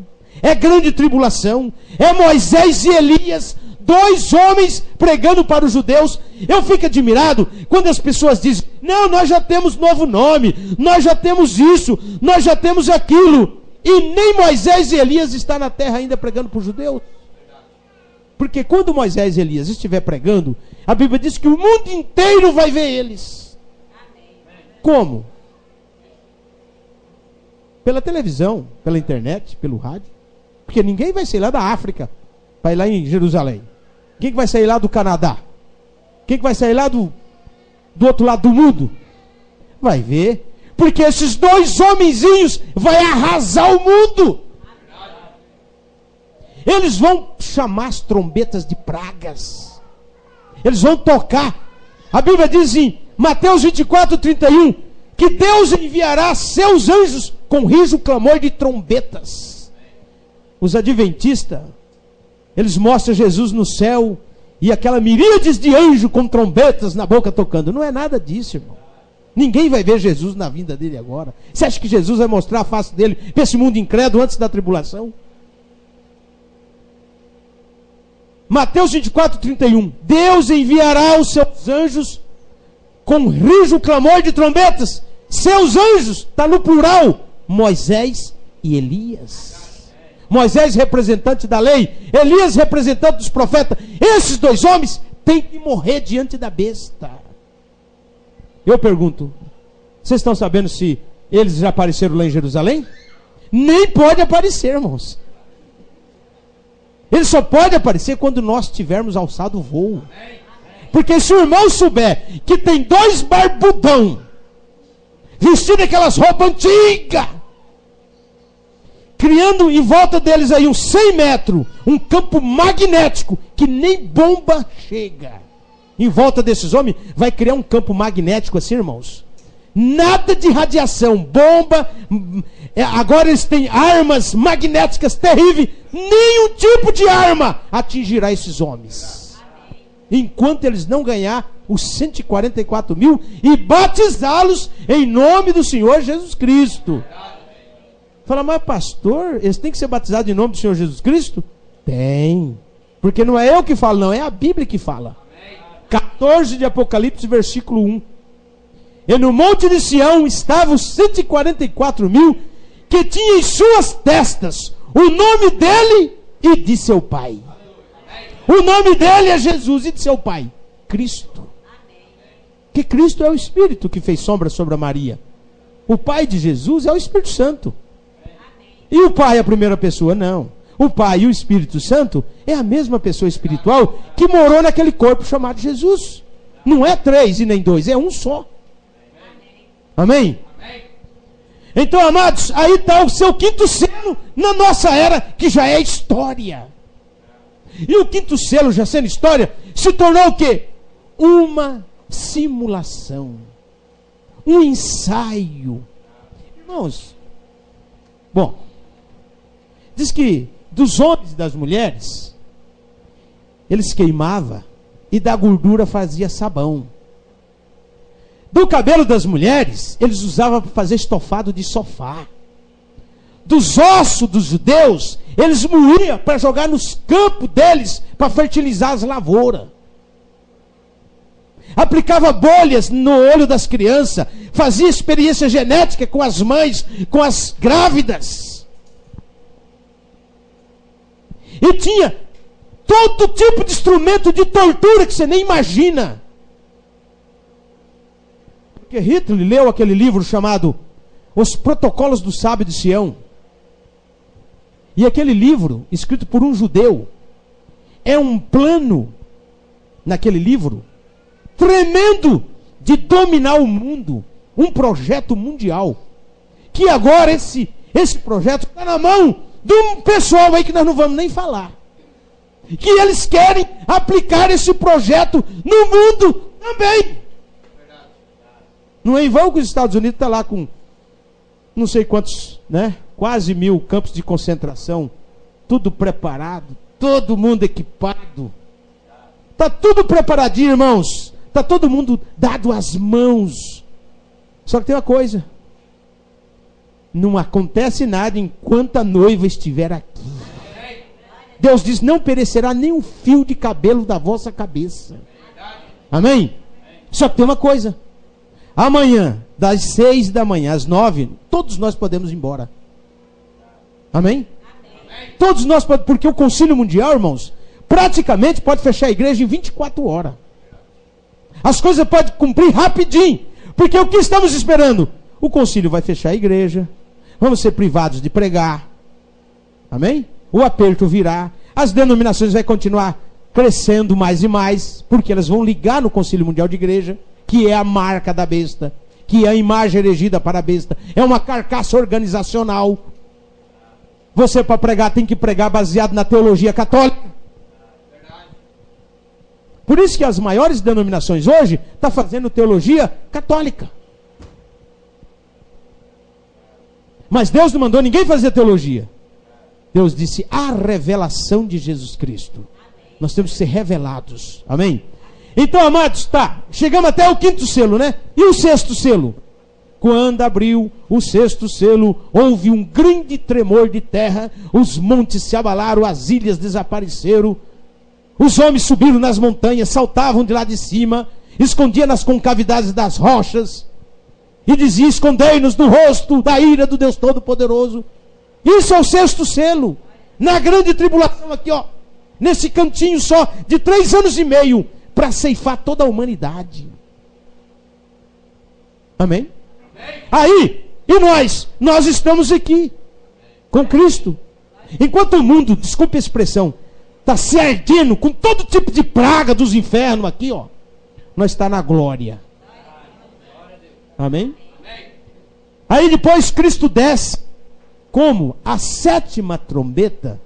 é grande tribulação, é Moisés e Elias, 2 homens pregando para os judeus. Eu fico admirado quando as pessoas dizem: não, nós já temos novo nome, nós já temos isso, nós já temos aquilo. E nem Moisés e Elias estão na terra ainda pregando para os judeus. Porque quando Moisés e Elias estiver pregando, a Bíblia diz que o mundo inteiro vai ver eles. Como? Pela televisão, pela internet, pelo rádio. Porque ninguém vai sair lá da África para ir lá em Jerusalém? Quem que vai sair lá do Canadá? Quem que vai sair lá do outro lado do mundo? Vai ver. Porque esses dois homenzinhos vai arrasar o mundo. Eles vão chamar as trombetas de pragas. Eles vão tocar. A Bíblia diz em Mateus 24:31 que Deus enviará seus anjos com rijo clamor de trombetas. Os adventistas, eles mostram Jesus no céu e aquela miríades de anjos com trombetas na boca tocando. Não é nada disso, irmão. Ninguém vai ver Jesus na vinda dele agora. Você acha que Jesus vai mostrar a face dele para esse mundo incrédulo antes da tribulação? Mateus 24:31. Deus enviará os seus anjos com rijo clamor de trombetas. Seus anjos, está no plural, Moisés e Elias. Moisés representante da lei, Elias representante dos profetas. Esses dois homens têm que morrer diante da besta. Eu pergunto, vocês estão sabendo se eles já apareceram lá em Jerusalém? Nem pode aparecer, irmãos. Ele só pode aparecer quando nós tivermos alçado o voo. Porque se o irmão souber que tem dois barbudão, vestindo aquelas roupas antigas, criando em volta deles aí uns 100 metros, um campo magnético, que nem bomba chega. Em volta desses homens, vai criar um campo magnético assim, irmãos. Nada de radiação, bomba. Agora eles têm armas magnéticas terríveis. Nenhum tipo de arma atingirá esses homens. Enquanto eles não ganhar os 144 mil e batizá-los em nome do Senhor Jesus Cristo. Fala, mas pastor, eles têm que ser batizados em nome do Senhor Jesus Cristo? Tem. Porque não é eu que falo, não, é a Bíblia que fala. 14 de Apocalipse, versículo 1. E no monte de Sião estavam os 144 mil que tinham em suas testas o nome dele e de seu pai. O nome dele é Jesus e de seu pai, Cristo. Que Cristo é o Espírito que fez sombra sobre a Maria. O pai de Jesus é o Espírito Santo. E o pai é a primeira pessoa? Não. O pai e o Espírito Santo é a mesma pessoa espiritual que morou naquele corpo chamado Jesus. Não é 3 e nem 2, é um só. Amém? Então, amados, aí está o seu quinto selo na nossa era, que já é história. E o quinto selo, já sendo história, se tornou o quê? Uma simulação. Um ensaio. Irmãos, bom, diz que dos homens e das mulheres, eles queimavam e da gordura fazia sabão. Do cabelo das mulheres, eles usavam para fazer estofado de sofá. Dos ossos dos judeus, eles moíam para jogar nos campos deles, para fertilizar as lavouras. Aplicava bolhas no olho das crianças, fazia experiência genética com as mães, com as grávidas. E tinha todo tipo de instrumento de tortura que você nem imagina. Porque Hitler leu aquele livro chamado Os Protocolos do Sábio de Sião. E aquele livro, escrito por um judeu, é um plano, naquele livro, tremendo de dominar o mundo. Um projeto mundial. Que agora esse projeto está na mão de um pessoal aí que nós não vamos nem falar. Que eles querem aplicar esse projeto no mundo também. Não é em vão que os Estados Unidos estão lá com não sei quantos, né? Quase 1000 campos de concentração. Tudo preparado. Todo mundo equipado. Está tudo preparadinho, irmãos. Está todo mundo dado às mãos. Só que tem uma coisa. Não acontece nada enquanto a noiva estiver aqui. Deus diz, não perecerá nem um fio de cabelo da vossa cabeça. Amém? Só que tem uma coisa. Amanhã, das 6 da manhã às 9, todos nós podemos ir embora. Amém? Todos nós podemos, porque o Concílio Mundial, irmãos, praticamente pode fechar a igreja em 24 horas. As coisas podem cumprir rapidinho. Porque o que estamos esperando? O concílio vai fechar a igreja. Vamos ser privados de pregar. Amém? O aperto virá. As denominações vão continuar crescendo mais e mais, porque elas vão ligar no Concílio Mundial de Igreja, que é a marca da besta, que é a imagem erigida para a besta, é uma carcaça organizacional. Você, para pregar, tem que pregar baseado na teologia católica. Por isso que as maiores denominações hoje estão fazendo teologia católica. Mas Deus não mandou ninguém fazer teologia. Deus disse a revelação de Jesus Cristo. Nós temos que ser revelados. Amém? Então, amados, chegamos até o 5º selo, né? E o 6º selo? Quando abriu o 6º selo, houve um grande tremor de terra, os montes se abalaram, as ilhas desapareceram, os homens subiram nas montanhas, saltavam de lá de cima, escondiam nas concavidades das rochas, e diziam: escondei-nos do rosto da ira do Deus Todo-Poderoso. Isso é o 6º selo, na grande tribulação aqui, ó, nesse cantinho só, de 3 anos e meio, para ceifar toda a humanidade. Amém? Aí, e nós estamos aqui, com Cristo. Enquanto o mundo, desculpe a expressão, está se ardendo com todo tipo de praga dos infernos aqui, ó, nós está na glória. Amém? Aí depois Cristo desce, como a 7ª trombeta,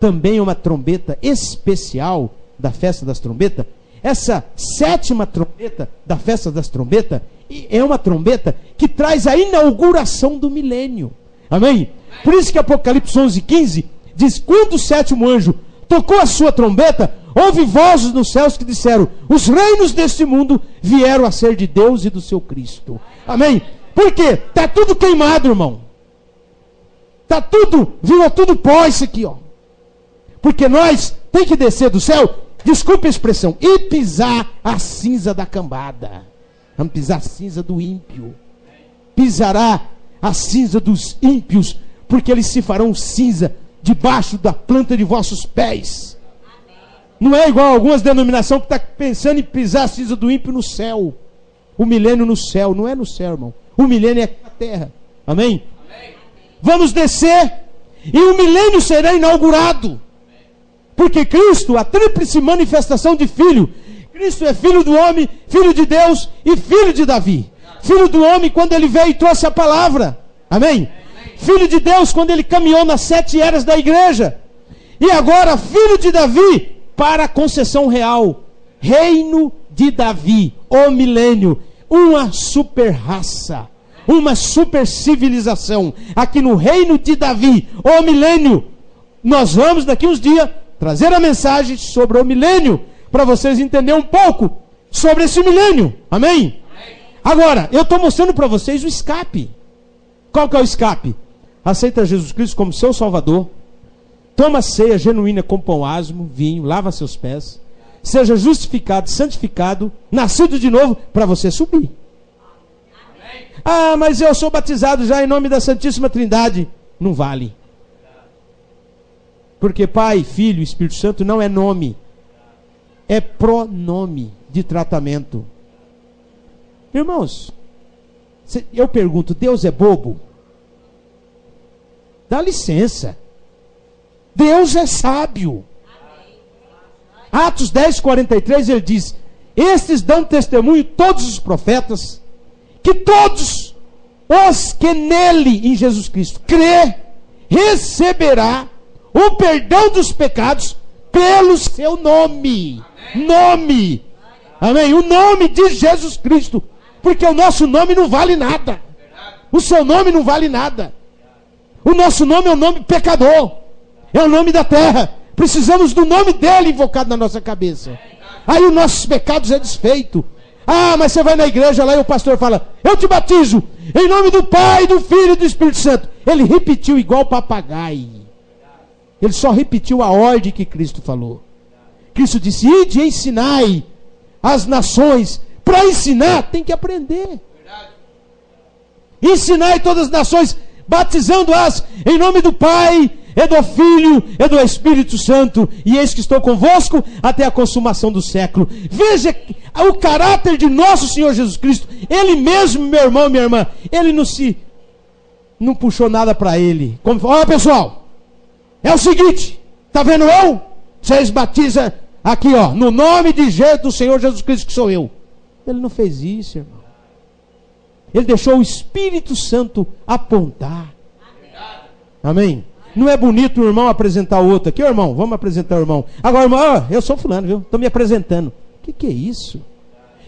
também uma trombeta especial da festa das trombetas. Essa 7ª trombeta da festa das trombetas é uma trombeta que traz a inauguração do milênio. Amém? Por isso que Apocalipse 11:15 diz: quando o 7º anjo tocou a sua trombeta, houve vozes nos céus que disseram: os reinos deste mundo vieram a ser de Deus e do seu Cristo. Amém? Por quê? Está tudo queimado, irmão. Está tudo, virou tudo pó isso aqui, ó. Porque nós tem que descer do céu, desculpe a expressão, e pisar a cinza da cambada. Vamos pisar a cinza do ímpio. Pisará a cinza dos ímpios, porque eles se farão cinza debaixo da planta de vossos pés. Não é igual a algumas denominações que estão pensando em pisar a cinza do ímpio no céu. O milênio no céu, não é no céu, irmão. O milênio é na terra. Amém? Vamos descer e o milênio será inaugurado. Porque Cristo, a tríplice manifestação de Filho, Cristo é Filho do homem, Filho de Deus e Filho de Davi. Filho do homem quando ele veio e trouxe a palavra. Amém? Filho de Deus quando ele caminhou nas 7 eras da igreja. E agora Filho de Davi para a concessão real. Reino de Davi, o milênio. Uma super raça, uma super civilização. Aqui no reino de Davi, o milênio. Nós vamos daqui uns dias trazer a mensagem sobre o milênio, para vocês entenderem um pouco sobre esse milênio. Amém? Agora, eu estou mostrando para vocês o escape. Qual que é o escape? Aceita Jesus Cristo como seu Salvador, toma ceia genuína com pão asmo, vinho, lava seus pés, seja justificado, santificado, nascido de novo, para você subir. Ah, mas eu sou batizado já em nome da Santíssima Trindade. Não vale. Porque Pai, Filho e Espírito Santo não é nome, é pronome de tratamento. Irmãos, eu pergunto, Deus é bobo? Dá licença. Deus é sábio. Atos 10:43 ele diz: estes dão testemunho, todos os profetas, que todos os que nele, em Jesus Cristo, crê, receberá o perdão dos pecados pelo seu nome. Amém. Nome. Amém? O nome de Jesus Cristo. Porque o nosso nome não vale nada. O seu nome não vale nada. O nosso nome é o nome pecador. É o nome da terra. Precisamos do nome dele invocado na nossa cabeça. Aí os nossos pecados é desfeito. Ah, mas você vai na igreja lá e o pastor fala: eu te batizo em nome do Pai, do Filho e do Espírito Santo. Ele repetiu igual papagaio. Ele só repetiu a ordem que Cristo falou. Cristo disse: ide e ensinai as nações. Para ensinar tem que aprender. Ensinai todas as nações, batizando-as em nome do Pai, e do Filho, e do Espírito Santo, e eis que estou convosco até a consumação do século. Veja o caráter de nosso Senhor Jesus Cristo. Ele mesmo, meu irmão, minha irmã, ele não puxou nada para ele. Olha, pessoal, é o seguinte, Está vendo eu? Vocês batizam aqui, ó, no nome de Jesus, do Senhor Jesus Cristo, que sou eu. Ele não fez isso, irmão. Ele deixou o Espírito Santo apontar. Amém? Não é bonito o irmão apresentar o outro aqui, irmão? Vamos apresentar o irmão. Agora, irmão, eu sou fulano, viu? Estou me apresentando. O que é isso?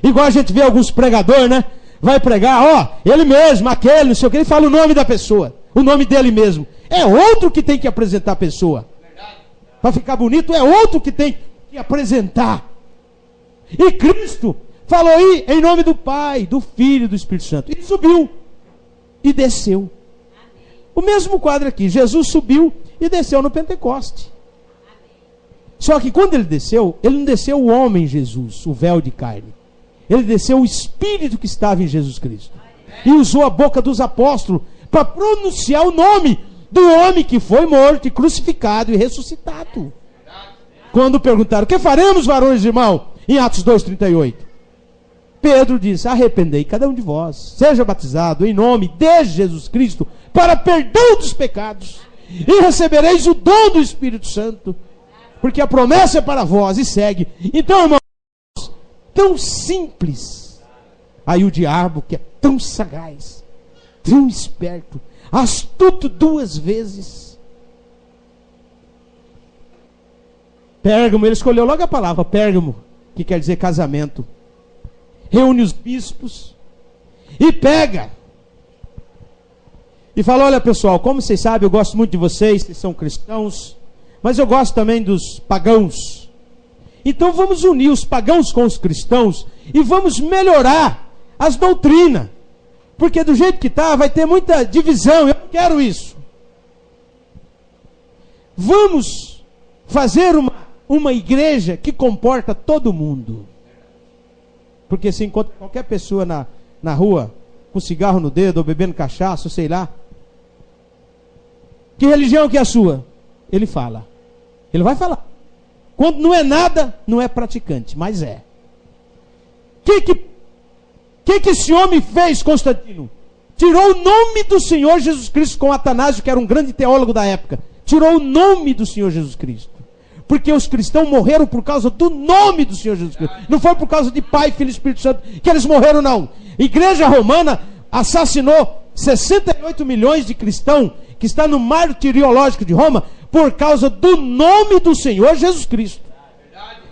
Igual a gente vê alguns pregadores, né? Vai pregar, ó, ele mesmo, aquele, não sei o que, ele fala o nome da pessoa, o nome dele mesmo. É outro que tem que apresentar a pessoa. Para ficar bonito, é outro que tem que apresentar. E Cristo falou aí em nome do Pai, do Filho e do Espírito Santo. E subiu e desceu. O mesmo quadro aqui, Jesus subiu e desceu no Pentecoste. Só que quando ele desceu, ele não desceu o homem Jesus, o véu de carne. Ele desceu o Espírito que estava em Jesus Cristo. E usou a boca dos apóstolos para pronunciar o nome do homem que foi morto e crucificado e ressuscitado. Quando perguntaram, o que faremos, varões e irmãos? Em Atos 2,38. Pedro disse, arrependei cada um de vós, seja batizado em nome de Jesus Cristo, para perdão dos pecados, e recebereis o dom do Espírito Santo, porque a promessa é para vós, e segue. Então, irmãos, tão simples. Aí o diabo, que é tão sagaz, tão esperto, astuto duas vezes. Pérgamo, ele escolheu logo a palavra Pérgamo, que quer dizer casamento. Reúne os bispos e pega e fala, olha pessoal, como vocês sabem, eu gosto muito de vocês, vocês são cristãos, mas eu gosto também dos pagãos. Então vamos unir os pagãos com os cristãos e vamos melhorar as doutrinas, porque do jeito que está vai ter muita divisão, eu não quero isso. Vamos fazer uma igreja que comporta todo mundo. Porque se encontra qualquer pessoa na rua com cigarro no dedo ou bebendo cachaça, sei lá, que religião que é a sua? Ele fala. Ele vai falar. Quando não é nada, não é praticante, mas é. Que esse homem fez, Constantino? Tirou o nome do Senhor Jesus Cristo com Atanásio, que era um grande teólogo da época. Tirou o nome do Senhor Jesus Cristo. Porque os cristãos morreram por causa do nome do Senhor Jesus Cristo. Não foi por causa de Pai, Filho e Espírito Santo que eles morreram, não. A Igreja Romana assassinou 68 milhões de cristãos que está no martiriológico de Roma por causa do nome do Senhor Jesus Cristo.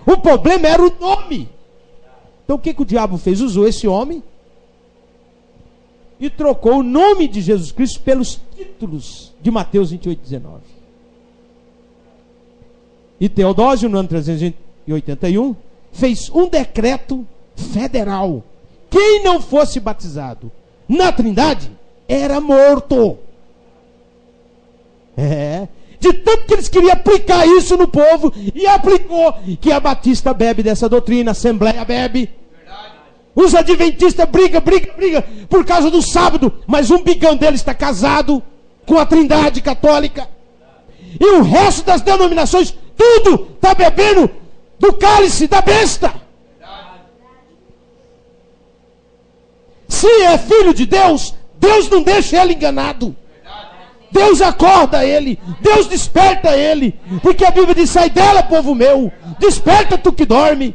O problema era o nome. Então o que o diabo fez? Usou esse homem e trocou o nome de Jesus Cristo pelos títulos de Mateus 28:19. E Teodósio, no ano 381, fez um decreto federal. Quem não fosse batizado na Trindade era morto. De tanto que eles queriam aplicar isso no povo, e aplicou, que a Batista bebe dessa doutrina, a Assembleia bebe. Os adventistas brigam por causa do sábado, mas um bigão deles está casado com a Trindade católica. E o resto das denominações, tudo está bebendo do cálice da besta. Se é filho de Deus, Deus não deixa ele enganado. Deus acorda ele, Deus desperta ele, porque a Bíblia diz, sai dela, povo meu, desperta tu que dorme.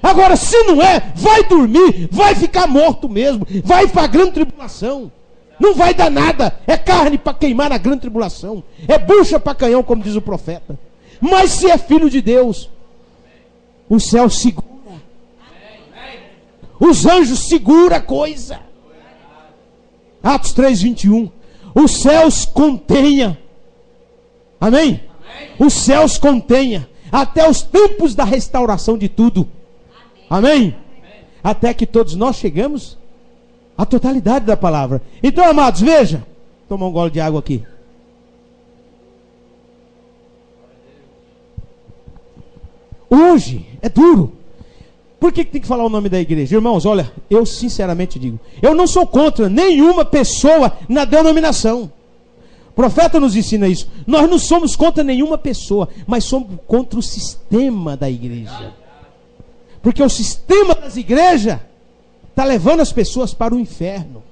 Agora, se não é, vai dormir, vai ficar morto mesmo, vai para a grande tribulação. Não vai dar nada, é carne para queimar na grande tribulação, é bucha para canhão, como diz o profeta. Mas se é filho de Deus, o céu segura, os anjos seguram a coisa. Atos 3:21. Os céus contenha. Amém? Os céus contenha até os tempos da restauração de tudo. Amém? Até que todos nós chegamos à totalidade da palavra. Então, amados, veja. Vou tomar um gole de água aqui. Hoje é duro. Por que tem que falar o nome da igreja? Irmãos, olha, eu sinceramente digo, eu não sou contra nenhuma pessoa na denominação. O profeta nos ensina isso. Nós não somos contra nenhuma pessoa, mas somos contra o sistema da igreja. Porque o sistema das igrejas está levando as pessoas para o inferno.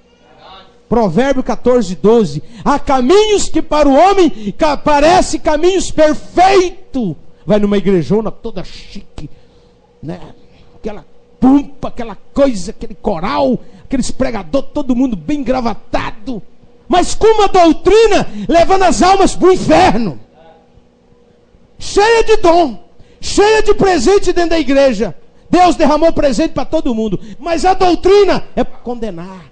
Provérbio 14:12. Há caminhos que para o homem parecem caminhos perfeitos, bonito, vai numa igrejona toda chique, né? Aquela pompa, aquela coisa, aquele coral, aqueles pregadores, todo mundo bem engravatado, mas com uma doutrina levando as almas para o inferno, cheia de dom, cheia de presente dentro da igreja. Deus derramou presente para todo mundo, mas a doutrina é para condenar.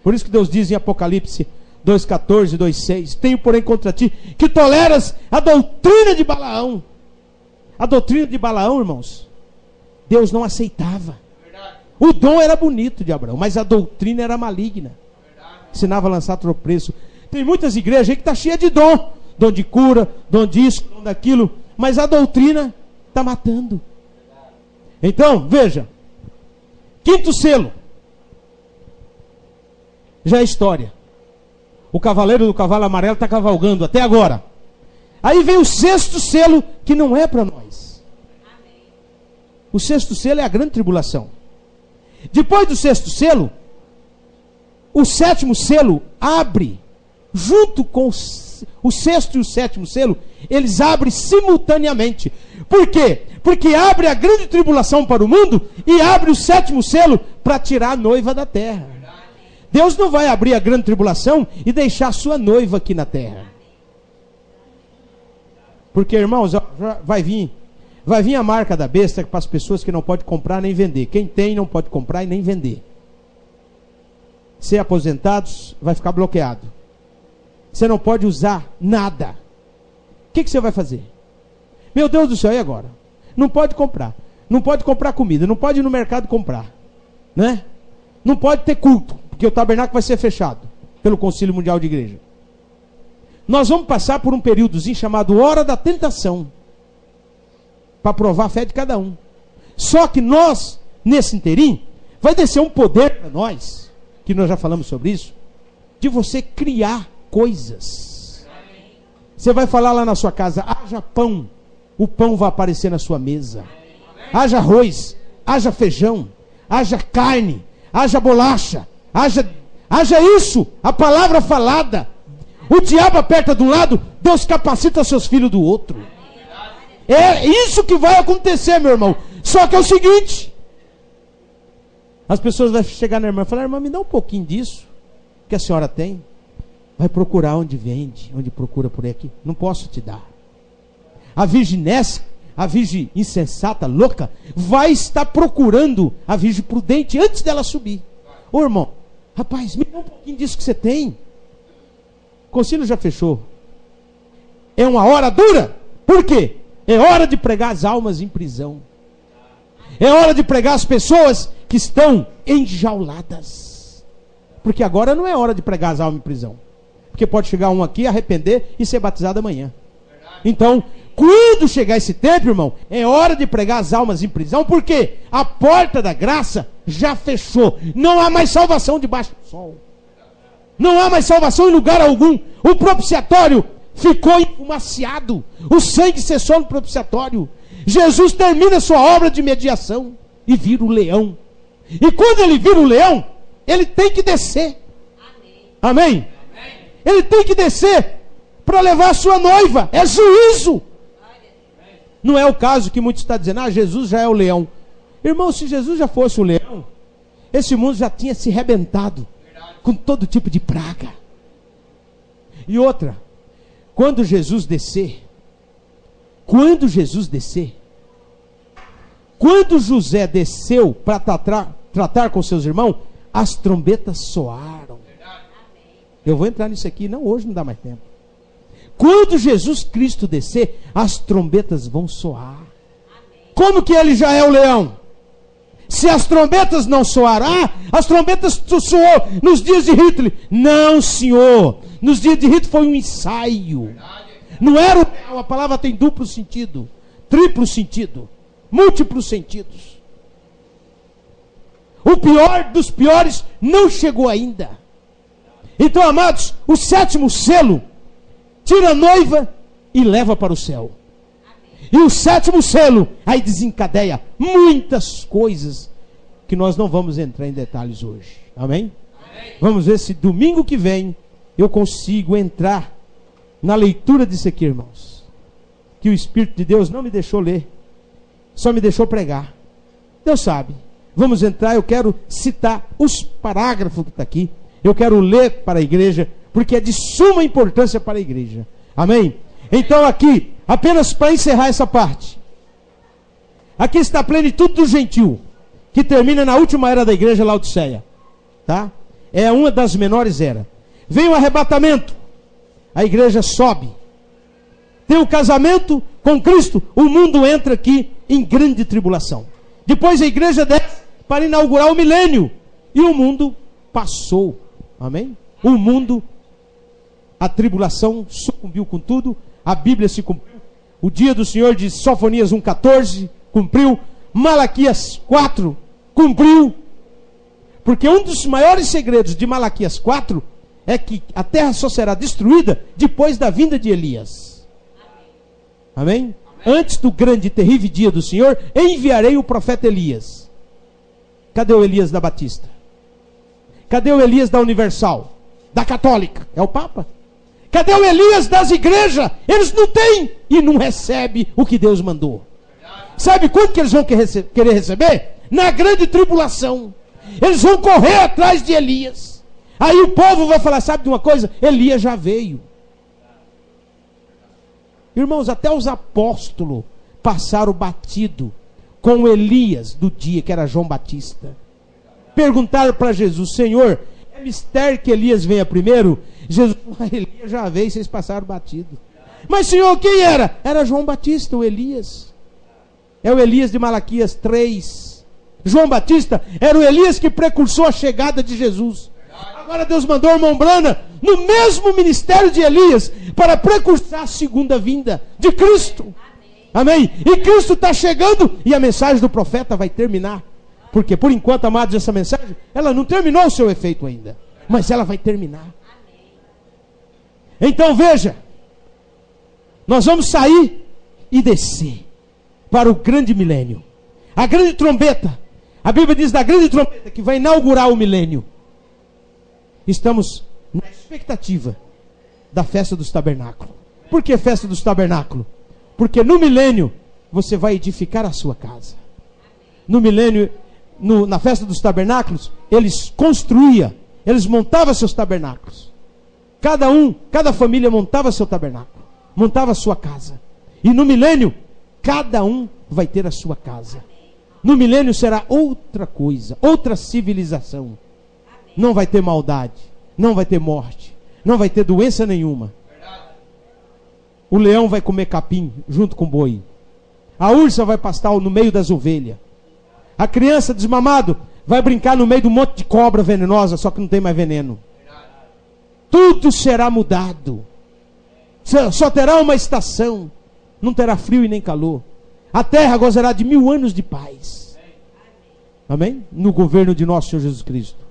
Por isso que Deus diz em Apocalipse 2,14, 2,6: tenho porém contra ti que toleras a doutrina de Balaão. A doutrina de Balaão, irmãos, Deus não aceitava. O dom era bonito de Abraão, mas a doutrina era maligna. Ensinava a lançar tropeço. Tem muitas igrejas aí que está cheia de dom. Dom de cura, dom disso, dom daquilo. Mas a doutrina está matando. Então, veja. Quinto selo. Já é história. O cavaleiro do cavalo amarelo está cavalgando até agora. Aí vem o sexto selo, que não é para nós. O sexto selo é a grande tribulação. Depois do sexto selo, o sétimo selo abre, junto com o sexto e o sétimo selo, eles abrem simultaneamente. Por quê? Porque abre a grande tribulação para o mundo e abre o sétimo selo para tirar a noiva da terra. Deus não vai abrir a grande tribulação e deixar a sua noiva aqui na terra. Porque, irmãos, vai vir a marca da besta para as pessoas que não podem comprar nem vender. Quem tem não pode comprar e nem vender. Ser aposentados vai ficar bloqueado. Você não pode usar nada. O que você vai fazer? Meu Deus do céu, e agora? Não pode comprar. Não pode comprar comida. Não pode ir no mercado comprar. Né? Não pode ter culto, porque o tabernáculo vai ser fechado pelo Concílio Mundial de Igreja. Nós vamos passar por um períodozinho chamado Hora da Tentação, para provar a fé de cada um. Só que nós, nesse inteirinho, vai descer um poder para nós, que nós já falamos sobre isso, de você criar coisas. Você vai falar lá na sua casa: haja pão, o pão vai aparecer na sua mesa. Haja arroz, haja feijão, haja carne, haja bolacha, haja isso, a palavra falada. O diabo aperta de um lado, Deus capacita seus filhos do outro. É isso que vai acontecer, meu irmão. Só que é o seguinte: as pessoas vão chegar na irmã e falar: irmã, me dá um pouquinho disso que a senhora tem. Vai procurar onde vende, onde procura por aqui. Não posso te dar. A virgem Nessa, a virgem insensata, louca, vai estar procurando a virgem prudente antes dela subir. Ô irmão, rapaz, me dá um pouquinho disso que você tem. O concílio já fechou. É uma hora dura. Por quê? É hora de pregar as almas em prisão. É hora de pregar as pessoas que estão enjauladas. Porque agora não é hora de pregar as almas em prisão. Porque pode chegar um aqui, arrepender e ser batizado amanhã. Então, quando chegar esse tempo, irmão, é hora de pregar as almas em prisão. Porque a porta da graça já fechou. Não há mais salvação debaixo do sol. Não há mais salvação em lugar algum. O propiciatório ficou enfumaciado. O sangue cessou no propiciatório. Jesus termina sua obra de mediação e vira o leão. E quando ele vira o leão, ele tem que descer. Amém? Amém? Ele tem que descer para levar a sua noiva. É juízo. Não é o caso que muitos estão dizendo: Jesus já é o leão. Irmão, se Jesus já fosse o leão, esse mundo já tinha se rebentado com todo tipo de praga. E outra, quando Jesus descer, quando José desceu para tratar com seus irmãos, as trombetas soaram. Eu vou entrar nisso aqui, não hoje, não dá mais tempo. Quando Jesus Cristo descer, as trombetas vão soar. Como que ele já é o leão? Se as trombetas não soaram, as trombetas soou nos dias de Hitler. Não, senhor. Nos dias de Hitler foi um ensaio. Não era o leão. A palavra tem duplo sentido, triplo sentido, múltiplos sentidos. O pior dos piores não chegou ainda. Então, amados, o sétimo selo tira a noiva e leva para o céu. E o sétimo selo aí desencadeia muitas coisas que nós não vamos entrar em detalhes hoje. Amém? Amém. Vamos ver se domingo que vem eu consigo entrar na leitura disso aqui, irmãos. que o Espírito de Deus não me deixou ler, só me deixou pregar. Deus sabe. Vamos entrar, eu quero citar os parágrafos que está aqui. Eu quero ler para a igreja, porque é de suma importância para a igreja. Amém? Então aqui, apenas para encerrar essa parte. Aqui está a plenitude do gentil, que termina na última era da igreja Laodiceia. Tá? É uma das menores eras. Vem o arrebatamento, a igreja sobe. Tem o casamento com Cristo, o mundo entra aqui em grande tribulação. Depois a igreja desce para inaugurar o milênio. E o mundo passou. Amém? O mundo, a tribulação sucumbiu com tudo. A Bíblia se cumpriu. O dia do Senhor de Sofonias 1,14 cumpriu. Malaquias 4 cumpriu. Porque um dos maiores segredos de Malaquias 4 é que a terra só será destruída depois da vinda de Elias. Amém? Antes do grande e terrível dia do Senhor, enviarei o profeta Elias. Cadê o Elias da Batista? Cadê o Elias da Universal? Da Católica? É o Papa? Cadê o Elias das igrejas? Eles não têm e não recebem o que Deus mandou. Sabe quando que eles vão querer receber? Na grande tribulação. Eles vão correr atrás de Elias. Aí o povo vai falar, sabe de uma coisa? Elias já veio. Irmãos, até os apóstolos passaram batido com Elias do dia que era João Batista. Perguntaram para Jesus, Senhor, é mistério que Elias venha primeiro? Jesus, Elias já veio, vocês passaram batido. Mas Senhor, quem era? Era João Batista, o Elias. É o Elias de Malaquias 3. João Batista era o Elias que precursou a chegada de Jesus. Agora Deus mandou o irmão Brana no mesmo ministério de Elias para precursar a segunda vinda de Cristo. Amém? E Cristo está chegando e a mensagem do profeta vai terminar. Porque por enquanto, amados, essa mensagem, ela não terminou o seu efeito ainda. Mas ela vai terminar. Então veja, nós vamos sair e descer para o grande milênio. A grande trombeta, a Bíblia diz da grande trombeta que vai inaugurar o milênio. Estamos na expectativa da festa dos tabernáculos. Por que festa dos tabernáculos? Porque no milênio você vai edificar a sua casa. No milênio, na festa dos tabernáculos, eles construíam, eles montavam seus tabernáculos. Cada família montava seu tabernáculo, montava a sua casa. E no milênio, cada um vai ter a sua casa. No milênio será outra coisa, outra civilização. Não vai ter maldade, não vai ter morte, não vai ter doença nenhuma. O leão vai comer capim junto com o boi. A ursa vai pastar no meio das ovelhas. A criança desmamado vai brincar no meio de um monte de cobra venenosa, só que não tem mais veneno. Tudo será mudado. Só terá uma estação. Não terá frio e nem calor. A terra gozará de 1000 anos de paz. Amém? No governo de nosso Senhor Jesus Cristo.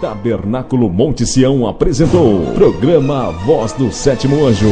Tabernáculo Monte Sião apresentou programa A Voz do Sétimo Anjo.